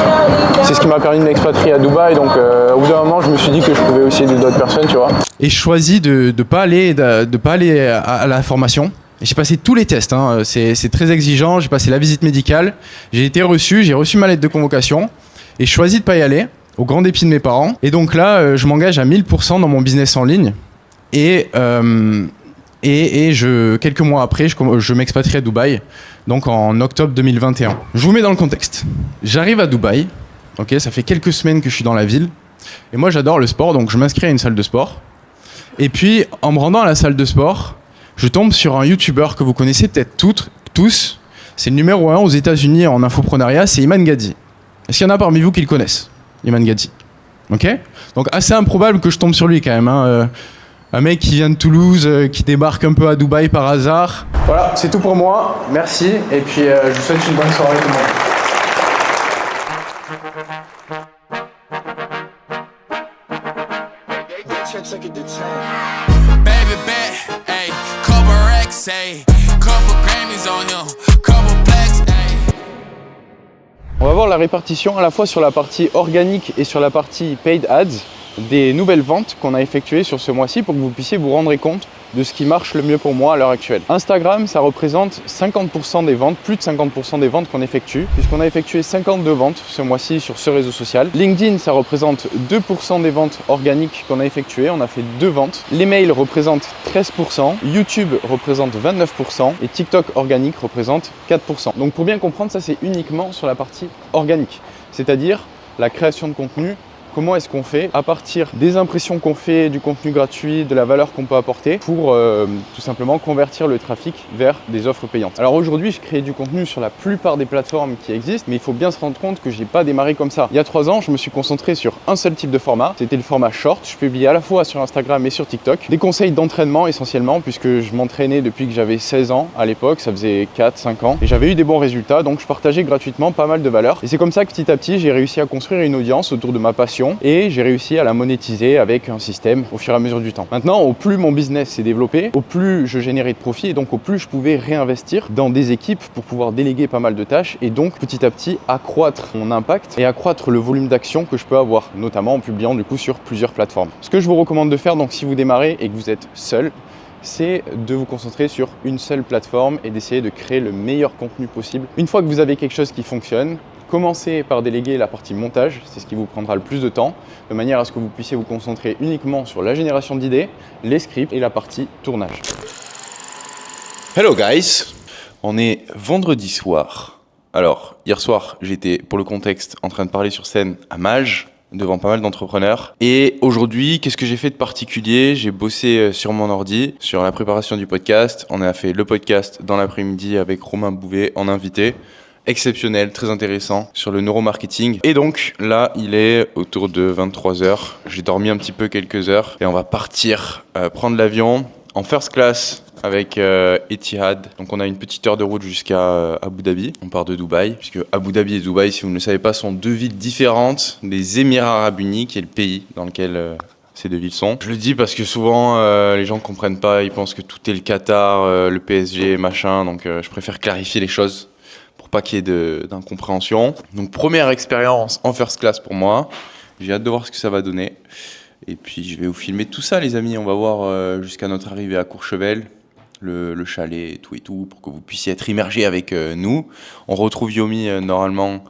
[SPEAKER 1] C'est ce qui m'a permis de m'expatrier à Dubaï. Donc au bout d'un moment je me suis dit que je pouvais aussi aider d'autres personnes, tu vois.
[SPEAKER 2] Et je choisis de pas aller à la formation. J'ai passé tous les tests, hein. C'est très exigeant. J'ai passé la visite médicale, j'ai reçu ma lettre de convocation et je choisis de pas y aller, au grand dépit de mes parents. Et donc là, je m'engage à 1000% dans mon business en ligne et quelques mois après, je m'expatrie à Dubaï, donc en octobre 2021. Je vous mets dans le contexte. J'arrive à Dubaï, ok, ça fait quelques semaines que je suis dans la ville et moi j'adore le sport, donc je m'inscris à une salle de sport. Et puis en me rendant à la salle de sport, je tombe sur un YouTuber que vous connaissez peut-être tous. C'est le numéro 1 aux États-Unis en infoprenariat, c'est Iman Gadzhi. Est-ce qu'il y en a parmi vous qui le connaissent, Iman Gadzhi? Ok. Donc assez improbable que je tombe sur lui quand même. Hein. Un mec qui vient de Toulouse, qui débarque un peu à Dubaï par hasard. Voilà, c'est tout pour moi. Merci. Et puis je vous souhaite une bonne soirée tout le monde. On va voir la répartition à la fois sur la partie organique et sur la partie paid ads des nouvelles ventes qu'on a effectuées sur ce mois-ci pour que vous puissiez vous rendre compte de ce qui marche le mieux pour moi à l'heure actuelle. Instagram, ça représente 50% des ventes, plus de 50% des ventes qu'on effectue, puisqu'on a effectué 52 ventes ce mois-ci sur ce réseau social. LinkedIn, ça représente 2% des ventes organiques qu'on a effectuées, on a fait 2 ventes. Les mails représentent 13%, YouTube représente 29% et TikTok organique représente 4%. Donc pour bien comprendre, ça c'est uniquement sur la partie organique, c'est-à-dire la création de contenu
[SPEAKER 1] comment est-ce qu'on fait à partir des impressions qu'on fait, du contenu gratuit, de la valeur qu'on peut apporter pour tout simplement convertir le trafic vers des offres payantes. Alors aujourd'hui, je crée du contenu sur la plupart des plateformes qui existent, mais il faut bien se rendre compte que j'ai pas démarré comme ça. Il y a 3 ans, je me suis concentré sur un seul type de format, c'était le format short. Je publiais à la fois sur Instagram et sur TikTok des conseils d'entraînement essentiellement, puisque je m'entraînais depuis que j'avais 16 ans à l'époque, ça faisait 4-5 ans, et j'avais eu des bons résultats, donc je partageais gratuitement pas mal de valeurs. Et c'est comme ça que petit à petit, j'ai réussi à construire une audience autour de ma passion et j'ai réussi à la monétiser avec un système au fur et à mesure du temps. Maintenant, au plus mon business s'est développé, au plus je générais de profit et donc au plus je pouvais réinvestir dans des équipes pour pouvoir déléguer pas mal de tâches et donc petit à petit accroître mon impact et accroître le volume d'action que je peux avoir, notamment en publiant du coup sur plusieurs plateformes. Ce que je vous recommande de faire, donc si vous démarrez et que vous êtes seul, c'est de vous concentrer sur une seule plateforme et d'essayer de créer le meilleur contenu possible. Une fois que vous avez quelque chose qui fonctionne, commencez par déléguer la partie montage, c'est ce qui vous prendra le plus de temps, de manière à ce que vous puissiez vous concentrer uniquement sur la génération d'idées, les scripts et la partie tournage.
[SPEAKER 2] Hello guys, on est vendredi soir. Alors, hier soir, j'étais, pour le contexte, en train de parler sur scène à Mage, devant pas mal d'entrepreneurs. Et aujourd'hui, qu'est-ce que j'ai fait de particulier? J'ai bossé sur mon ordi, sur la préparation du podcast. On a fait le podcast dans l'après-midi avec Romain Bouvet en invité. Exceptionnel, très intéressant sur le neuromarketing. Et donc là, il est autour de 23h. J'ai dormi un petit peu quelques heures et on va partir prendre l'avion en first class avec Etihad. Donc on a une petite heure de route jusqu'à Abu Dhabi. On part de Dubaï, puisque Abu Dhabi et Dubaï, si vous ne le savez pas, sont 2 villes différentes des Émirats Arabes Unis, qui est le pays dans lequel ces 2 villes sont. Je le dis parce que souvent les gens ne comprennent pas, ils pensent que tout est le Qatar, le PSG, machin. Donc je préfère clarifier les choses pour pas qu'il y ait d'incompréhension. Donc première expérience en first class pour moi. J'ai hâte de voir ce que ça va donner. Et puis je vais vous filmer tout ça les amis. On va voir jusqu'à notre arrivée à Courchevel. Le chalet et tout, pour que vous puissiez être immergés avec nous. On retrouve Yomi normalement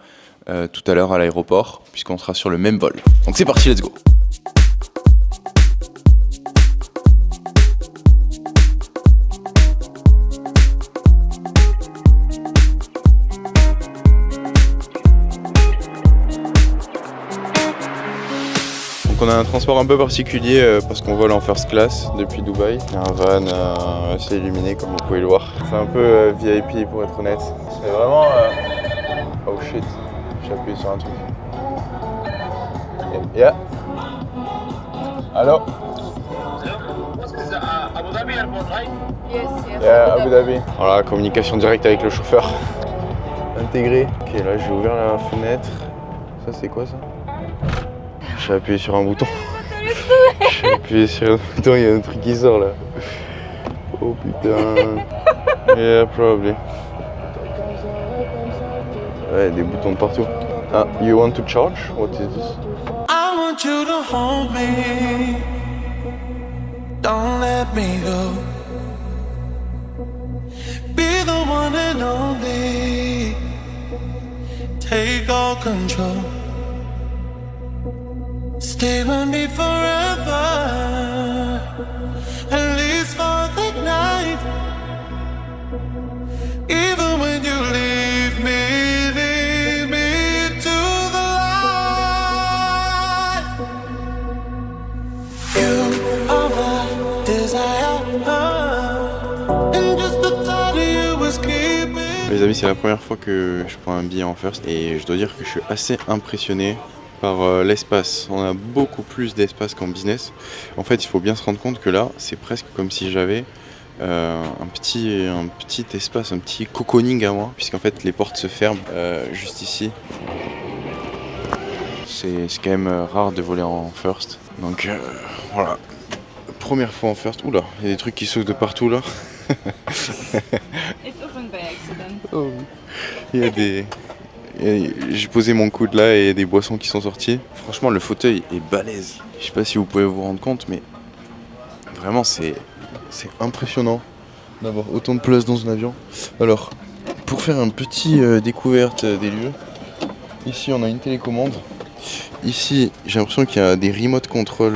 [SPEAKER 2] tout à l'heure à l'aéroport, puisqu'on sera sur le même vol. Donc c'est parti, let's go. Donc on a un transport un peu particulier parce qu'on vole en first class depuis Dubaï. Il y a un van assez illuminé comme vous pouvez le voir. C'est un peu VIP pour être honnête. C'est vraiment... Oh shit, j'ai appuyé sur un truc. Yeah. Allô?
[SPEAKER 12] Abu Dhabi airport, right? Yes.
[SPEAKER 1] Yeah, Abu Dhabi. Voilà, communication directe avec le chauffeur. Intégré. Ok, là j'ai ouvert la fenêtre. Ça c'est quoi ça? J'ai appuyé sur un bouton. J'ai appuyé sur un bouton, il y a un truc qui sort là. Oh putain. Yeah, probably. Ouais, des boutons de partout. Ah, you want to charge? What is this?
[SPEAKER 13] I want you to hold me. Don't let me go. Be the one and only. Take all control. Stay with me forever, at least for the night. Even when you leave me to the light. You are my desire, and just the thought of you is keeping.
[SPEAKER 2] Les amis, c'est la première fois que je prends un billet en first et je dois dire que je suis assez impressionné par l'espace. On a beaucoup plus d'espace qu'en business. En fait, il faut bien se rendre compte que là, c'est presque comme si j'avais un petit espace, un petit cocooning à moi, puisqu'en fait, les portes se ferment juste ici. C'est quand même rare de voler en first. Donc voilà, première fois en first. Oula, il y a des trucs qui sautent de partout là.
[SPEAKER 14] It's opened by accident.
[SPEAKER 2] Oh. Il y a des... J'ai posé mon coude là et il y a des boissons qui sont sorties. Franchement, le fauteuil est balèze. Je sais pas si vous pouvez vous rendre compte, mais vraiment c'est impressionnant d'avoir autant de place dans un avion. Alors, pour faire un petit découverte des lieux, ici on a une télécommande. Ici, j'ai l'impression qu'il y a des remote control.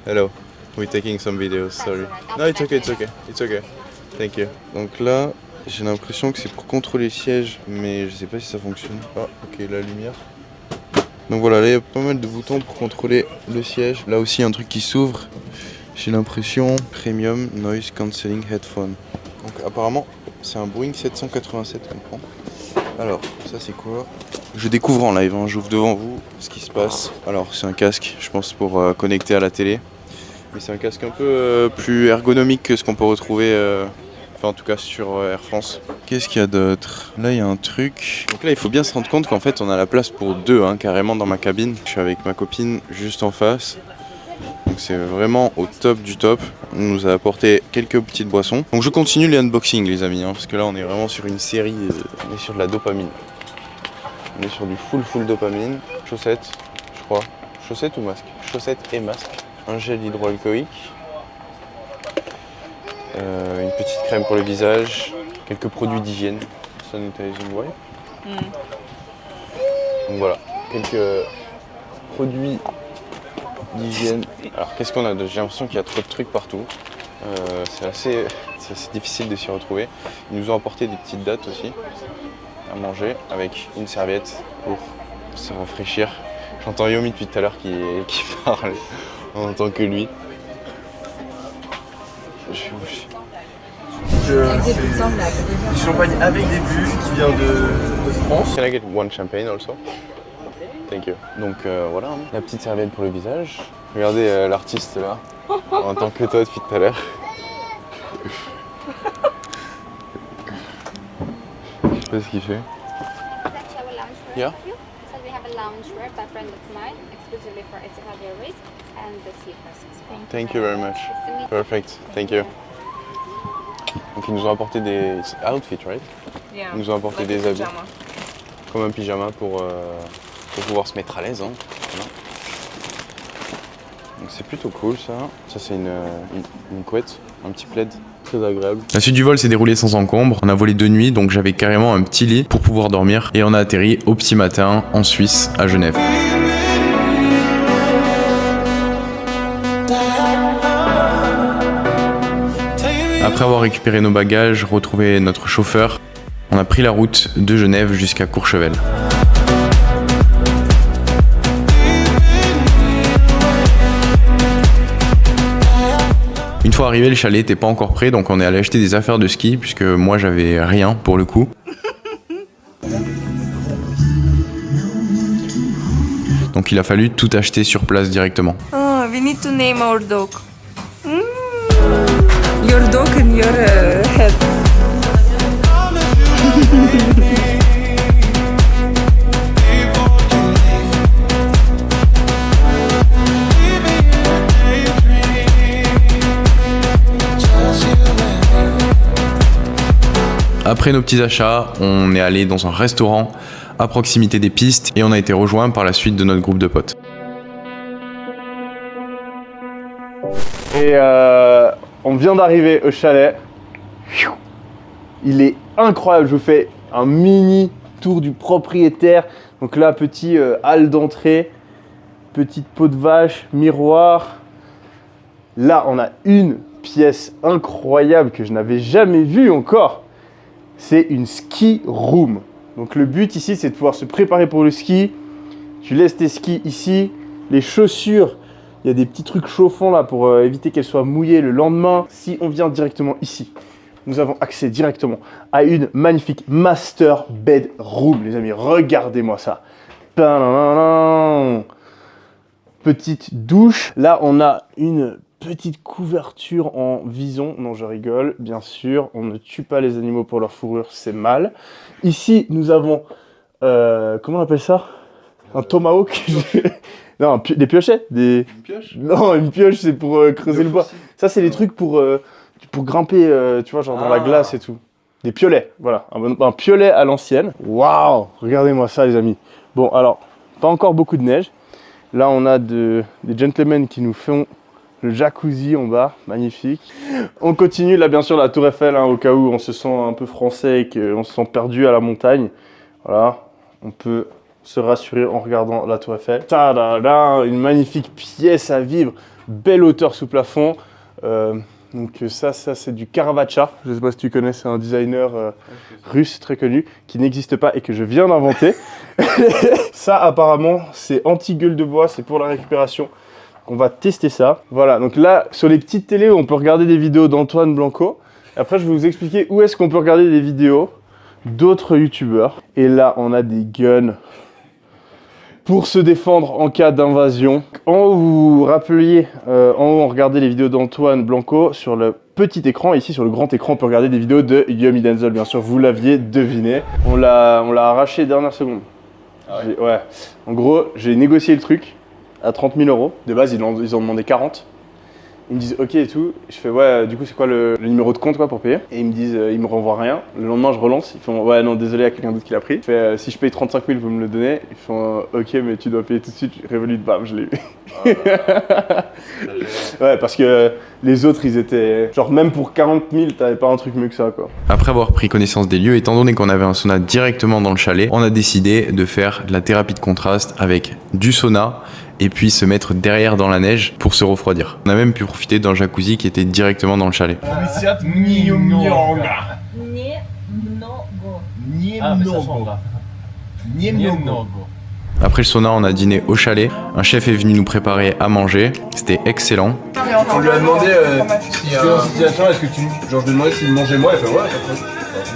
[SPEAKER 2] Hello, we're taking some videos, sorry. No, it's okay, it's okay, it's okay. Thank you. Donc là, j'ai l'impression que c'est pour contrôler les sièges, mais je sais pas si ça fonctionne. Ah, ok, la lumière. Donc voilà, là il y a pas mal de boutons pour contrôler le siège. Là aussi un truc qui s'ouvre, j'ai l'impression. Premium Noise Cancelling Headphone. Donc apparemment c'est un Boeing 787 qu'on prend. Alors ça c'est quoi? Je découvre en live, hein. J'ouvre devant vous ce qui se passe. Alors c'est un casque, je pense pour connecter à la télé. Mais c'est un casque un peu plus ergonomique que ce qu'on peut retrouver, enfin en tout cas sur Air France. Qu'est-ce qu'il y a d'autre? Là il y a un truc. Donc là il faut bien se rendre compte qu'en fait on a la place pour deux, hein, carrément dans ma cabine. Je suis avec ma copine juste en face. Donc c'est vraiment au top du top. On nous a apporté quelques petites boissons. Donc je continue les unboxings les amis, hein, parce que là on est vraiment sur une série, on est sur de la dopamine. On est sur du full dopamine. Chaussettes, je crois. Chaussettes ou masque? Chaussettes et masque. Un gel hydroalcoolique. Une petite crème pour le visage. Quelques produits d'hygiène. Sanitizing wipe. Donc voilà, quelques produits d'hygiène. Alors qu'est-ce qu'on a? J'ai l'impression qu'il y a trop de trucs partout. C'est assez difficile de s'y retrouver. Ils nous ont apporté des petites dattes aussi à manger avec une serviette pour se rafraîchir. J'entends Yomi depuis tout à l'heure qui parle, on entend que lui. Je suis bouché.
[SPEAKER 1] Du champagne avec des bulles qui vient de France.
[SPEAKER 2] Can I get one champagne also? Thank you. Donc voilà, hein. La petite serviette pour le visage. Regardez l'artiste là, on entend que toi depuis tout à l'heure. Je sais pas ce qu'il fait. Yeah?
[SPEAKER 14] So we have a loungewear by friend of mine, exclusively for Etihad Airways, and the seat.
[SPEAKER 2] Thank you very much. Perfect. Thank you. Donc ils nous ont apporté des outfits, right?
[SPEAKER 15] Yeah.
[SPEAKER 2] Ils nous ont apporté des habits, comme un pyjama pour pouvoir se mettre à l'aise. Hein. Voilà. Donc c'est plutôt cool ça. Ça c'est une couette, un petit plaid. Très agréable. La suite du vol s'est déroulée sans encombre. On a volé de nuit, donc j'avais carrément un petit lit pour pouvoir dormir. Et on a atterri au petit matin en Suisse, à Genève. Après avoir récupéré nos bagages, retrouvé notre chauffeur, on a pris la route de Genève jusqu'à Courchevel. Une fois arrivé, le chalet n'était pas encore prêt, donc on est allé acheter des affaires de ski, puisque moi j'avais rien pour le coup. Donc il a fallu tout acheter sur place directement.
[SPEAKER 15] Oh, we need to name our dog. Your dog and your head.
[SPEAKER 2] Après nos petits achats, on est allé dans un restaurant à proximité des pistes et on a été rejoint par la suite de notre groupe de potes.
[SPEAKER 1] Et on vient d'arriver au chalet. Il est incroyable, je vous fais un mini tour du propriétaire. Donc là, petit hall d'entrée, petite peau de vache, miroir. Là, on a une pièce incroyable que je n'avais jamais vue encore. C'est une ski room. Donc le but ici, c'est de pouvoir se préparer pour le ski. Tu laisses tes skis ici, les chaussures. Il y a des petits trucs chauffants là pour éviter qu'elles soient mouillées le lendemain. Si on vient directement ici, nous avons accès directement à une magnifique master bedroom. Les amis, regardez-moi ça. Petite douche. Là, on a une petite couverture en vison. Non, je rigole, bien sûr. On ne tue pas les animaux pour leur fourrure, c'est mal. Ici, nous avons... comment on appelle ça? Un tomahawk. Non, des piochets. Une pioche? Non, une pioche, c'est pour creuser le bois. Ça, c'est des trucs pour grimper, tu vois, genre dans la glace et tout. Des piolets, voilà. Un piolet à l'ancienne. Waouh! Regardez-moi ça, les amis. Bon, alors, pas encore beaucoup de neige. Là, on a des gentlemen qui nous font le jacuzzi en bas, magnifique. On continue, là, bien sûr, la Tour Eiffel, hein, au cas où on se sent un peu français et qu'on se sent perdu à la montagne. Voilà, on peut se rassurer en regardant la Tour Eiffel. Ta-da-da, une magnifique pièce à vivre, belle hauteur sous plafond. Donc ça c'est du Caravaca. Je ne sais pas si tu connais, c'est un designer russe très connu qui n'existe pas et que je viens d'inventer.
[SPEAKER 16] Ça, apparemment, c'est anti-gueule de bois, c'est pour la récupération. On va tester ça. Voilà, donc là, sur les petites télés, on peut regarder des vidéos d'Antoine Blanco. Après, je vais vous expliquer où est-ce qu'on peut regarder des vidéos d'autres youtubeurs. Et là, on a des guns pour se défendre en cas d'invasion. En haut, vous vous rappeliez, en haut, on regardait les vidéos d'Antoine Blanco sur le petit écran. Ici, sur le grand écran, on peut regarder des vidéos de Yummy Denzel, bien sûr, vous l'aviez deviné. On l'a arraché dernière seconde. Ah ouais. Ouais. En gros, j'ai négocié le truc à 30 000 €. De base, ils ont demandé 40. Ils me disent ok et tout. Je fais ouais, du coup, c'est quoi le numéro de compte quoi, pour payer? Et ils me disent, ils me renvoient rien. Le lendemain, je relance. Ils font ouais, non, désolé, il y a quelqu'un d'autre qui l'a pris. Je fais si je paye 35 000, vous me le donnez. Ils font ok, mais tu dois payer tout de suite. Revolut, bam, je l'ai eu. Ouais, parce que les autres, ils étaient genre, même pour 40 000, t'avais pas un truc mieux que ça quoi.
[SPEAKER 2] Après avoir pris connaissance des lieux, étant donné qu'on avait un sauna directement dans le chalet, on a décidé de faire de la thérapie de contraste avec du sauna et puis se mettre derrière dans la neige pour se refroidir. On a même pu profiter d'un jacuzzi qui était directement dans le chalet. Après le sauna, on a dîné au chalet. Un chef est venu nous préparer à manger. C'était excellent.
[SPEAKER 16] On lui a demandé si en situation, est-ce que tu. Genre, je lui ai demandé s'il mangeait moi, il fait ouais, ça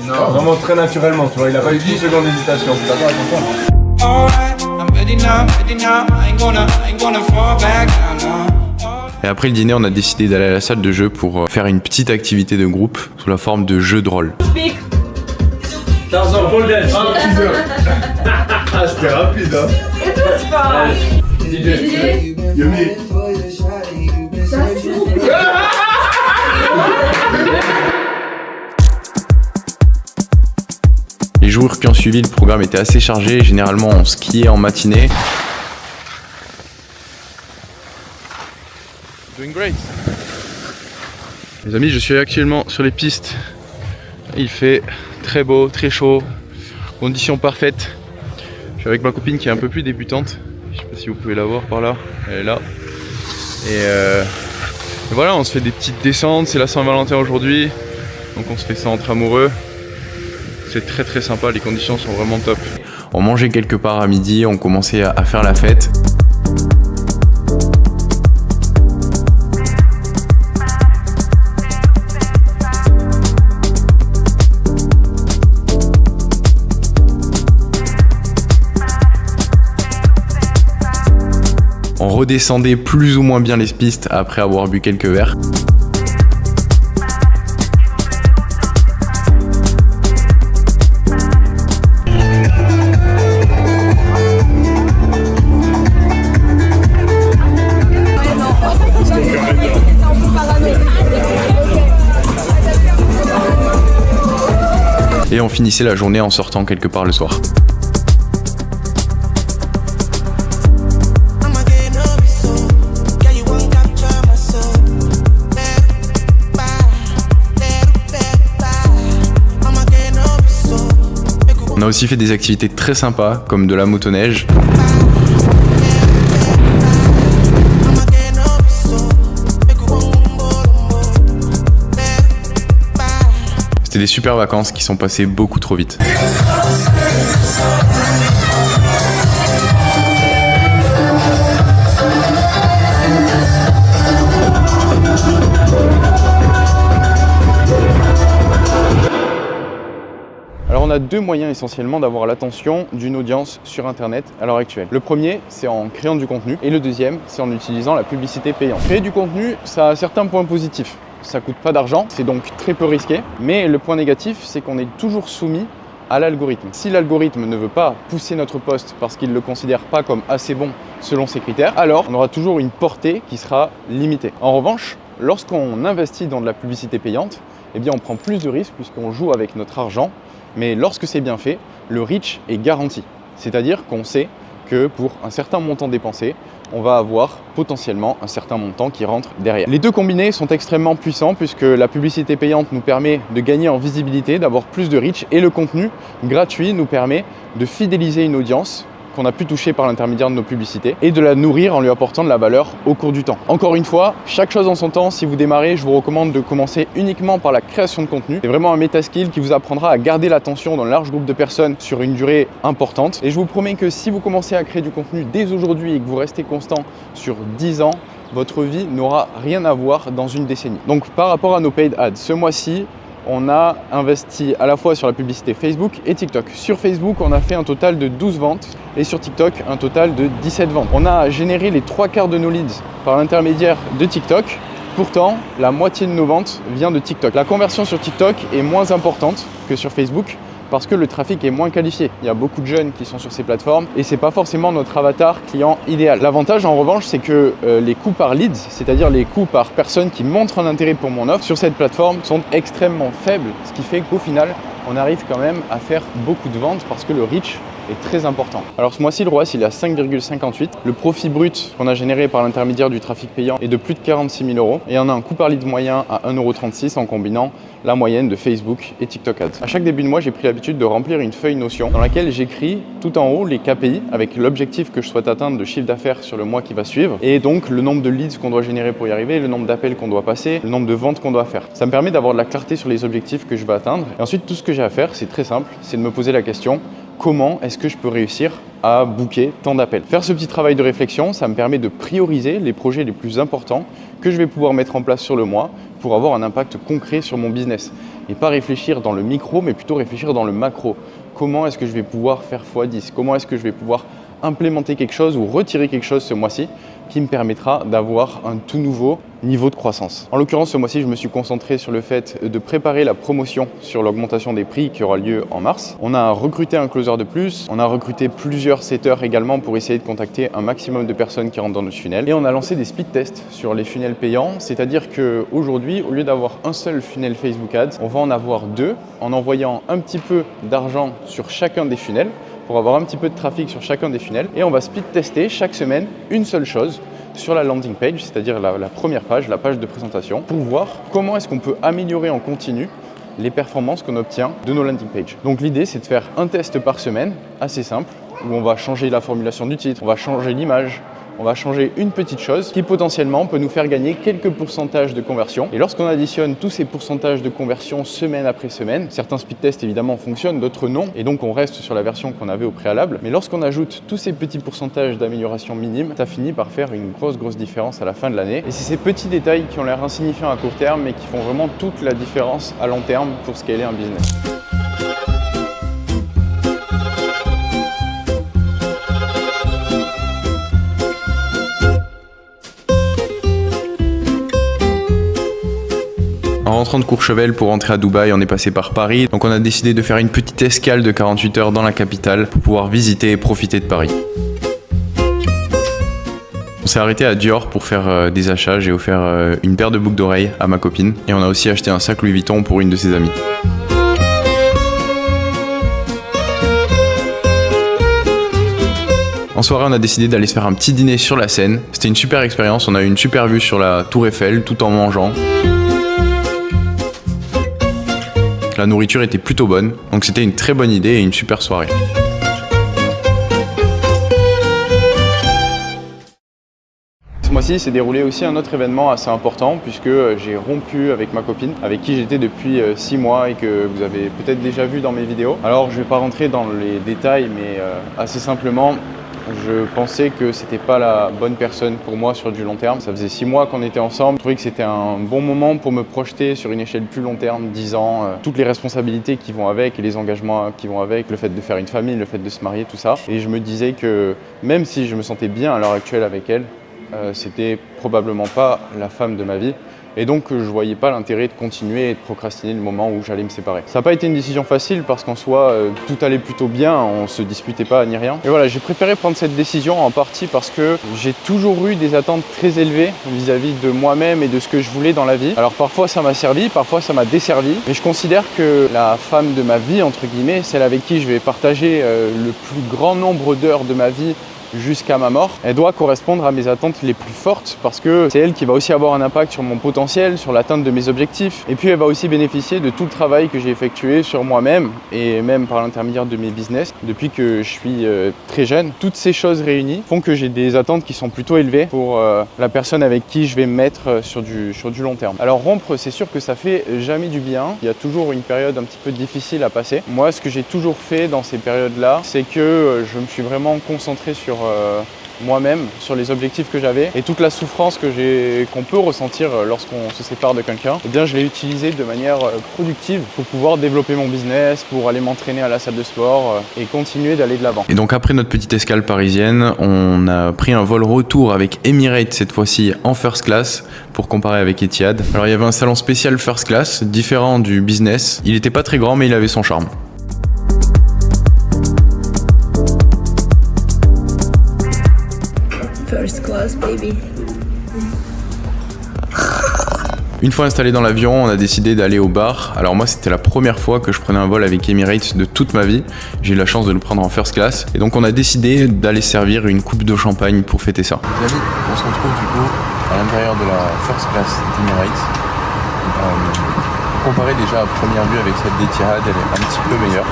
[SPEAKER 16] non. Vraiment très naturellement, tu vois, il a pas eu 10 secondes d'hésitation. Je suis d'accord avec toi.
[SPEAKER 2] Et après le dîner, on a décidé d'aller à la salle de jeu pour faire une petite activité de groupe sous la forme de jeu de rôle.
[SPEAKER 16] Tarzan, pole dance, 6 heures. Ah, c'était rapide, hein.
[SPEAKER 15] It was fun.
[SPEAKER 16] DJ. Yummy.
[SPEAKER 2] Les jours qui ont suivi, le programme était assez chargé. Généralement, on skiait en matinée. Doing great. Les amis, je suis actuellement sur les pistes. Il fait très beau, très chaud, conditions parfaites. Je suis avec ma copine qui est un peu plus débutante. Je sais pas si vous pouvez la voir par là. Elle est là. Et voilà, on se fait des petites descentes. C'est la Saint-Valentin aujourd'hui, donc on se fait ça entre amoureux. C'est très très sympa, les conditions sont vraiment top. On mangeait quelque part à midi, on commençait à faire la fête. On redescendait plus ou moins bien les pistes après avoir bu quelques verres. Et on finissait la journée en sortant quelque part le soir. On a aussi fait des activités très sympas comme de la motoneige. C'était des super vacances qui sont passées beaucoup trop vite. Alors on a deux moyens essentiellement d'avoir l'attention d'une audience sur internet à l'heure actuelle. Le premier, c'est en créant du contenu et le deuxième, c'est en utilisant la publicité payante. Créer du contenu, ça a certains points positifs. Ça coûte pas d'argent, c'est donc très peu risqué, mais le point négatif, c'est qu'on est toujours soumis à l'algorithme. Si l'algorithme ne veut pas pousser notre post parce qu'il ne le considère pas comme assez bon selon ses critères, alors on aura toujours une portée qui sera limitée. En revanche, lorsqu'on investit dans de la publicité payante, eh bien on prend plus de risques puisqu'on joue avec notre argent, mais lorsque c'est bien fait, le reach est garanti. C'est-à-dire qu'on sait que pour un certain montant dépensé, on va avoir potentiellement un certain montant qui rentre derrière. Les deux combinés sont extrêmement puissants puisque la publicité payante nous permet de gagner en visibilité, d'avoir plus de reach et le contenu gratuit nous permet de fidéliser une audience qu'on a pu toucher par l'intermédiaire de nos publicités et de la nourrir en lui apportant de la valeur au cours du temps. Encore une fois, chaque chose en son temps. Si vous démarrez, je vous recommande de commencer uniquement par la création de contenu. C'est vraiment un méta-skill qui vous apprendra à garder l'attention d'un large groupe de personnes sur une durée importante. Et je vous promets que si vous commencez à créer du contenu dès aujourd'hui et que vous restez constant sur 10 ans, votre vie n'aura rien à voir dans une décennie. Donc par rapport à nos paid ads, ce mois-ci, on a investi à la fois sur la publicité Facebook et TikTok. Sur Facebook, on a fait un total de 12 ventes et sur TikTok, un total de 17 ventes. On a généré les 3/4 de nos leads par l'intermédiaire de TikTok. Pourtant, la moitié de nos ventes vient de TikTok. La conversion sur TikTok est moins importante que sur Facebook parce que le trafic est moins qualifié. Il y a beaucoup de jeunes qui sont sur ces plateformes et c'est pas forcément notre avatar client idéal. L'avantage en revanche, c'est que les coûts par leads, c'est-à-dire les coûts par personne qui montre un intérêt pour mon offre sur cette plateforme sont extrêmement faibles, ce qui fait qu'au final, on arrive quand même à faire beaucoup de ventes parce que le reach est très important. Alors ce mois-ci, le ROAS, il est à 5,58. Le profit brut qu'on a généré par l'intermédiaire du trafic payant est de plus de 46 000 € et on a un coût par lead moyen à 1,36 € en combinant la moyenne de Facebook et TikTok Ads. À chaque début de mois, j'ai pris l'habitude de remplir une feuille Notion dans laquelle j'écris tout en haut les KPI avec l'objectif que je souhaite atteindre de chiffre d'affaires sur le mois qui va suivre et donc le nombre de leads qu'on doit générer pour y arriver, le nombre d'appels qu'on doit passer, le nombre de ventes qu'on doit faire. Ça me permet d'avoir de la clarté sur les objectifs que je veux atteindre. Et ensuite, tout ce que j'ai à faire, c'est très simple, c'est de me poser la question: comment est-ce que je peux réussir à booker tant d'appels? Faire ce petit travail de réflexion, ça me permet de prioriser les projets les plus importants que je vais pouvoir mettre en place sur le mois pour avoir un impact concret sur mon business. Et pas réfléchir dans le micro, mais plutôt réfléchir dans le macro. Comment est-ce que je vais pouvoir faire x10? Comment est-ce que je vais pouvoir implémenter quelque chose ou retirer quelque chose ce mois-ci qui me permettra d'avoir un tout nouveau niveau de croissance. En l'occurrence, ce mois-ci, je me suis concentré sur le fait de préparer la promotion sur l'augmentation des prix qui aura lieu en mars. On a recruté un closer de plus, on a recruté plusieurs setters également pour essayer de contacter un maximum de personnes qui rentrent dans notre funnel. Et on a lancé des speed tests sur les funnels payants, c'est-à-dire qu'aujourd'hui, au lieu d'avoir un seul funnel Facebook Ads, on va en avoir deux en envoyant un petit peu d'argent sur chacun des funnels pour avoir un petit peu de trafic sur chacun des funnels. Et on va speed tester chaque semaine une seule chose sur la landing page, c'est-à-dire la première page, la page de présentation, pour voir comment est-ce qu'on peut améliorer en continu les performances qu'on obtient de nos landing pages. Donc l'idée, c'est de faire un test par semaine, assez simple, où on va changer la formulation du titre, on va changer l'image, on va changer une petite chose qui potentiellement peut nous faire gagner quelques pourcentages de conversion. Et lorsqu'on additionne tous ces pourcentages de conversion semaine après semaine, certains speed tests évidemment fonctionnent, d'autres non, et donc on reste sur la version qu'on avait au préalable. Mais lorsqu'on ajoute tous ces petits pourcentages d'amélioration minime, ça finit par faire une grosse différence à la fin de l'année. Et c'est ces petits détails qui ont l'air insignifiants à court terme, mais qui font vraiment toute la différence à long terme pour scaler un business. En rentrant de Courchevel pour rentrer à Dubaï, on est passé par Paris. Donc on a décidé de faire une petite escale de 48 heures dans la capitale pour pouvoir visiter et profiter de Paris. On s'est arrêté à Dior pour faire des achats. J'ai offert une paire de boucles d'oreilles à ma copine. Et on a aussi acheté un sac Louis Vuitton pour une de ses amies. En soirée, on a décidé d'aller se faire un petit dîner sur la Seine. C'était une super expérience. On a eu une super vue sur la Tour Eiffel tout en mangeant. La nourriture était plutôt bonne, donc c'était une très bonne idée et une super soirée. Ce mois-ci s'est déroulé aussi un autre événement assez important puisque j'ai rompu avec ma copine avec qui j'étais depuis 6 mois et que vous avez peut-être déjà vu dans mes vidéos. Alors je ne vais pas rentrer dans les détails mais assez simplement, je pensais que c'était pas la bonne personne pour moi sur du long terme. Ça faisait 6 mois qu'on était ensemble. Je trouvais que c'était un bon moment pour me projeter sur une échelle plus long terme, 10 ans. Toutes les responsabilités qui vont avec et les engagements qui vont avec, le fait de faire une famille, le fait de se marier, tout ça. Et je me disais que même si je me sentais bien à l'heure actuelle avec elle, c'était probablement pas la femme de ma vie. Et donc je voyais pas l'intérêt de continuer et de procrastiner le moment où j'allais me séparer. Ça n'a pas été une décision facile parce qu'en soi, tout allait plutôt bien, on se disputait pas ni rien. Et voilà, j'ai préféré prendre cette décision en partie parce que j'ai toujours eu des attentes très élevées vis-à-vis de moi-même et de ce que je voulais dans la vie. Alors parfois ça m'a servi, parfois ça m'a desservi. Mais je considère que la femme de ma vie, entre guillemets, celle avec qui je vais partager le plus grand nombre d'heures de ma vie jusqu'à ma mort, elle doit correspondre à mes attentes les plus fortes parce que c'est elle qui va aussi avoir un impact sur mon potentiel, sur l'atteinte de mes objectifs. Et puis elle va aussi bénéficier de tout le travail que j'ai effectué sur moi-même et même par l'intermédiaire de mes business depuis que je suis très jeune. Toutes ces choses réunies font que j'ai des attentes qui sont plutôt élevées pour la personne avec qui je vais me mettre sur du long terme. Alors rompre, c'est sûr que ça fait jamais du bien. Il y a toujours une période un petit peu difficile à passer. Moi, ce que j'ai toujours fait dans ces périodes-là, c'est que je me suis vraiment concentré sur moi-même, sur les objectifs que j'avais et toute la souffrance qu'on peut ressentir lorsqu'on se sépare de quelqu'un, eh bien je l'ai utilisé de manière productive pour pouvoir développer mon business, pour aller m'entraîner à la salle de sport et continuer d'aller de l'avant. Et donc après notre petite escale parisienne, on a pris un vol retour avec Emirates cette fois-ci en first class pour comparer avec Etihad. Alors il y avait un salon spécial first class, différent du business. Il était pas très grand mais il avait son charme.
[SPEAKER 17] First class, baby.
[SPEAKER 2] Une fois installé dans l'avion, on a décidé d'aller au bar. Alors moi, c'était la première fois que je prenais un vol avec Emirates de toute ma vie. J'ai eu la chance de le prendre en first class. Et donc on a décidé d'aller servir une coupe de champagne pour fêter ça. Les amis, on se retrouve du coup à l'intérieur de la first class d'Emirates. Comparé déjà à première vue avec celle d'Etihad, elle est un petit peu meilleure.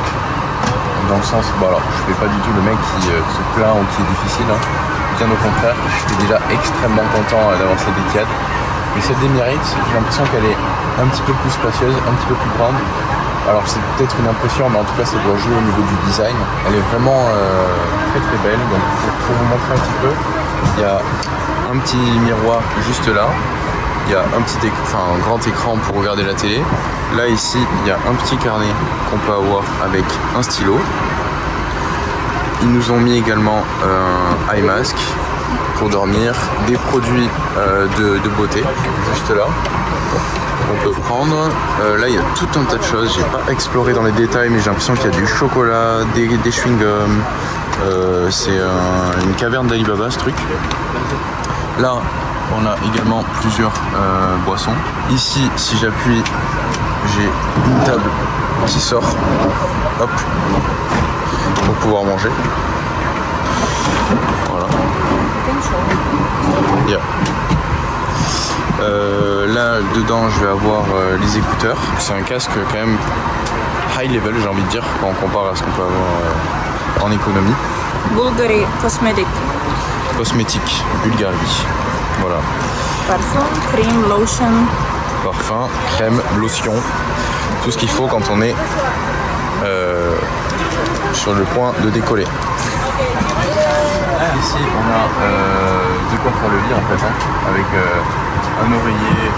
[SPEAKER 2] Dans le sens, bon alors, je fais pas du tout le mec qui se plaint ou qui est difficile. Hein. Bien au contraire, je suis déjà extrêmement content d'avoir celle d'Etihad. Mais celle d'Emirates, j'ai l'impression qu'elle est un petit peu plus spacieuse, un petit peu plus grande. Alors c'est peut-être une impression, mais en tout cas ça doit jouer au niveau du design. Elle est vraiment très très belle. Donc pour vous montrer un petit peu, il y a un petit miroir juste là. Il y a un grand écran pour regarder la télé. Là ici, il y a un petit carnet qu'on peut avoir avec un stylo. Ils nous ont mis également un eye mask pour dormir, des produits de beauté juste là qu'on peut prendre. Là il y a tout un tas de choses, j'ai pas exploré dans les détails mais j'ai l'impression qu'il y a du chocolat, des chewing-gums, c'est une caverne d'Alibaba ce truc. Là on a également plusieurs boissons. Ici si j'appuie j'ai une table qui sort, hop, pour pouvoir manger. Voilà. Yeah. Là dedans je vais avoir les écouteurs. C'est un casque quand même high level j'ai envie de dire quand on compare à ce qu'on peut avoir en économie.
[SPEAKER 17] Bulgari Cosmetic.
[SPEAKER 2] Cosmétique, Bulgarie. Voilà.
[SPEAKER 17] Parfum, crème, lotion.
[SPEAKER 2] Parfum, crème, lotion. Tout ce qu'il faut quand on est sur le point de décoller. Ici on a de quoi faire le lit en fait, hein, avec un oreiller,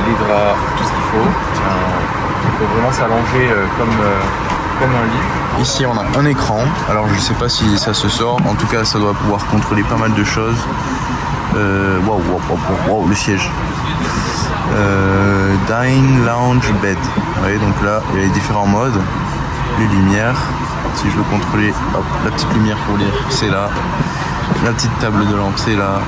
[SPEAKER 2] les draps, tout ce qu'il faut. On peut vraiment s'allonger comme un lit. Ici on a un écran, alors je sais pas si ça se sort, en tout cas ça doit pouvoir contrôler pas mal de choses. Wow, le siège. Dine Lounge Bed. Vous voyez, donc là il y a les différents modes, les lumières. Si je veux contrôler, hop, la petite lumière pour lire, c'est là. La petite table de lampe, c'est là.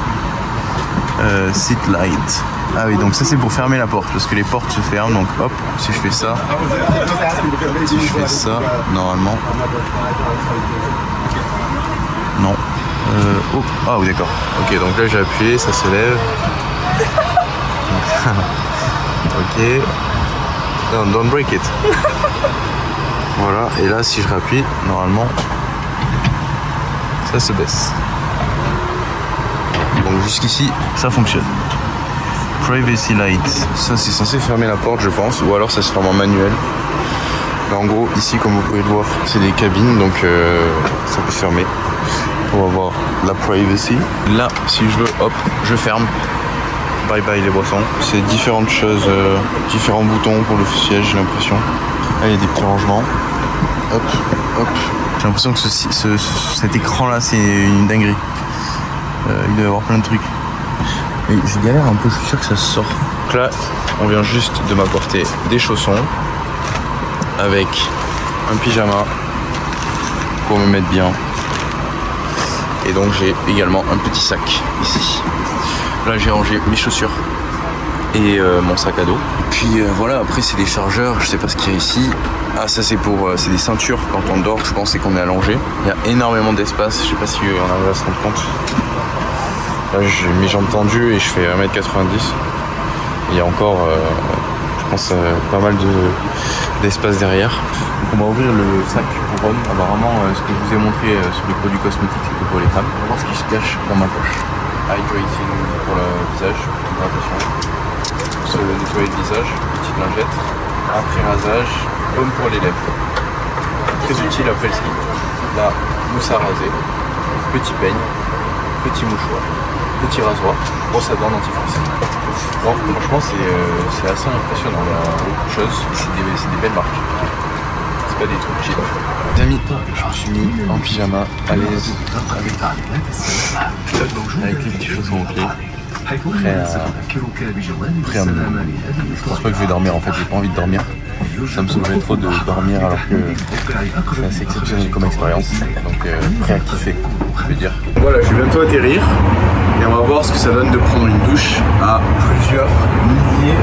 [SPEAKER 2] Seat light. Ah oui, donc ça c'est pour fermer la porte, parce que les portes se ferment. Donc hop, si je fais ça, normalement. Non. Oh, ah oui, d'accord. Ok, donc là j'ai appuyé, ça se lève. Ok. Non, don't break it. Voilà, et là si je rappuie, normalement, ça se baisse. Donc jusqu'ici, ça fonctionne. Privacy light, ça c'est censé fermer la porte je pense, ou alors ça se ferme en manuel. Mais en gros, ici comme vous pouvez le voir, c'est des cabines, donc ça peut se fermer pour avoir la privacy. Là, si je veux, hop, je ferme. Bye bye les boissons. C'est différentes choses, différents boutons pour le siège, j'ai l'impression. Là, il y a des petits rangements. Hop, hop. J'ai l'impression que cet écran-là, c'est une dinguerie. Il doit y avoir plein de trucs. Mais je galère un peu, je suis sûr que ça se sort. Donc là, on vient juste de m'apporter des chaussons avec un pyjama pour me mettre bien. Et donc j'ai également un petit sac ici. Là j'ai rangé mes chaussures et mon sac à dos. Et puis voilà, après c'est des chargeurs, je sais pas ce qu'il y a ici. Ah, ça c'est pour, c'est des ceintures quand on dort, je pense, et qu'on est allongé. Il y a énormément d'espace, je sais pas si on arrive à se rendre compte. Là j'ai mes jambes tendues et je fais 1m90. Il y a encore, je pense, pas mal d'espace derrière. Donc on va ouvrir le sac pour hommes. Apparemment, ce que je vous ai montré sur les produits cosmétiques, c'est que pour les femmes. On va voir ce qui se cache dans ma poche. Hydrating pour le visage, hydratation. Pour se nettoyer le visage, petite lingette. Après rasage, baume pour les lèvres. Très utile après le ski. Là, mousse à raser, petit peigne, petit mouchoir, petit rasoir, brosse à dents dentifrice. Bon, franchement, c'est assez impressionnant. Il y a beaucoup de choses. C'est des belles marques. C'est pas des trucs cheap. Les amis, je me suis mis en pyjama, à l'aise, avec les petits chaussons aux pieds. Prêt à me... Je pense pas que je vais dormir en fait, j'ai pas envie de dormir. Ça me saoulerait trop de dormir alors que c'est assez exceptionnel comme expérience. Donc prêt à kiffer, je veux dire. Voilà, je vais bientôt atterrir et on va voir ce que ça donne de prendre une douche à plusieurs milliers.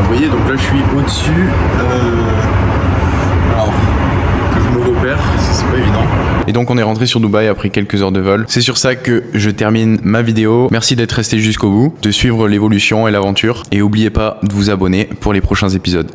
[SPEAKER 2] Vous voyez, donc là je suis au-dessus. Alors, que je me repère, c'est pas évident. Et donc on est rentré sur Dubaï après quelques heures de vol. C'est sur ça que je termine ma vidéo. Merci d'être resté jusqu'au bout, de suivre l'évolution et l'aventure. Et n'oubliez pas de vous abonner pour les prochains épisodes.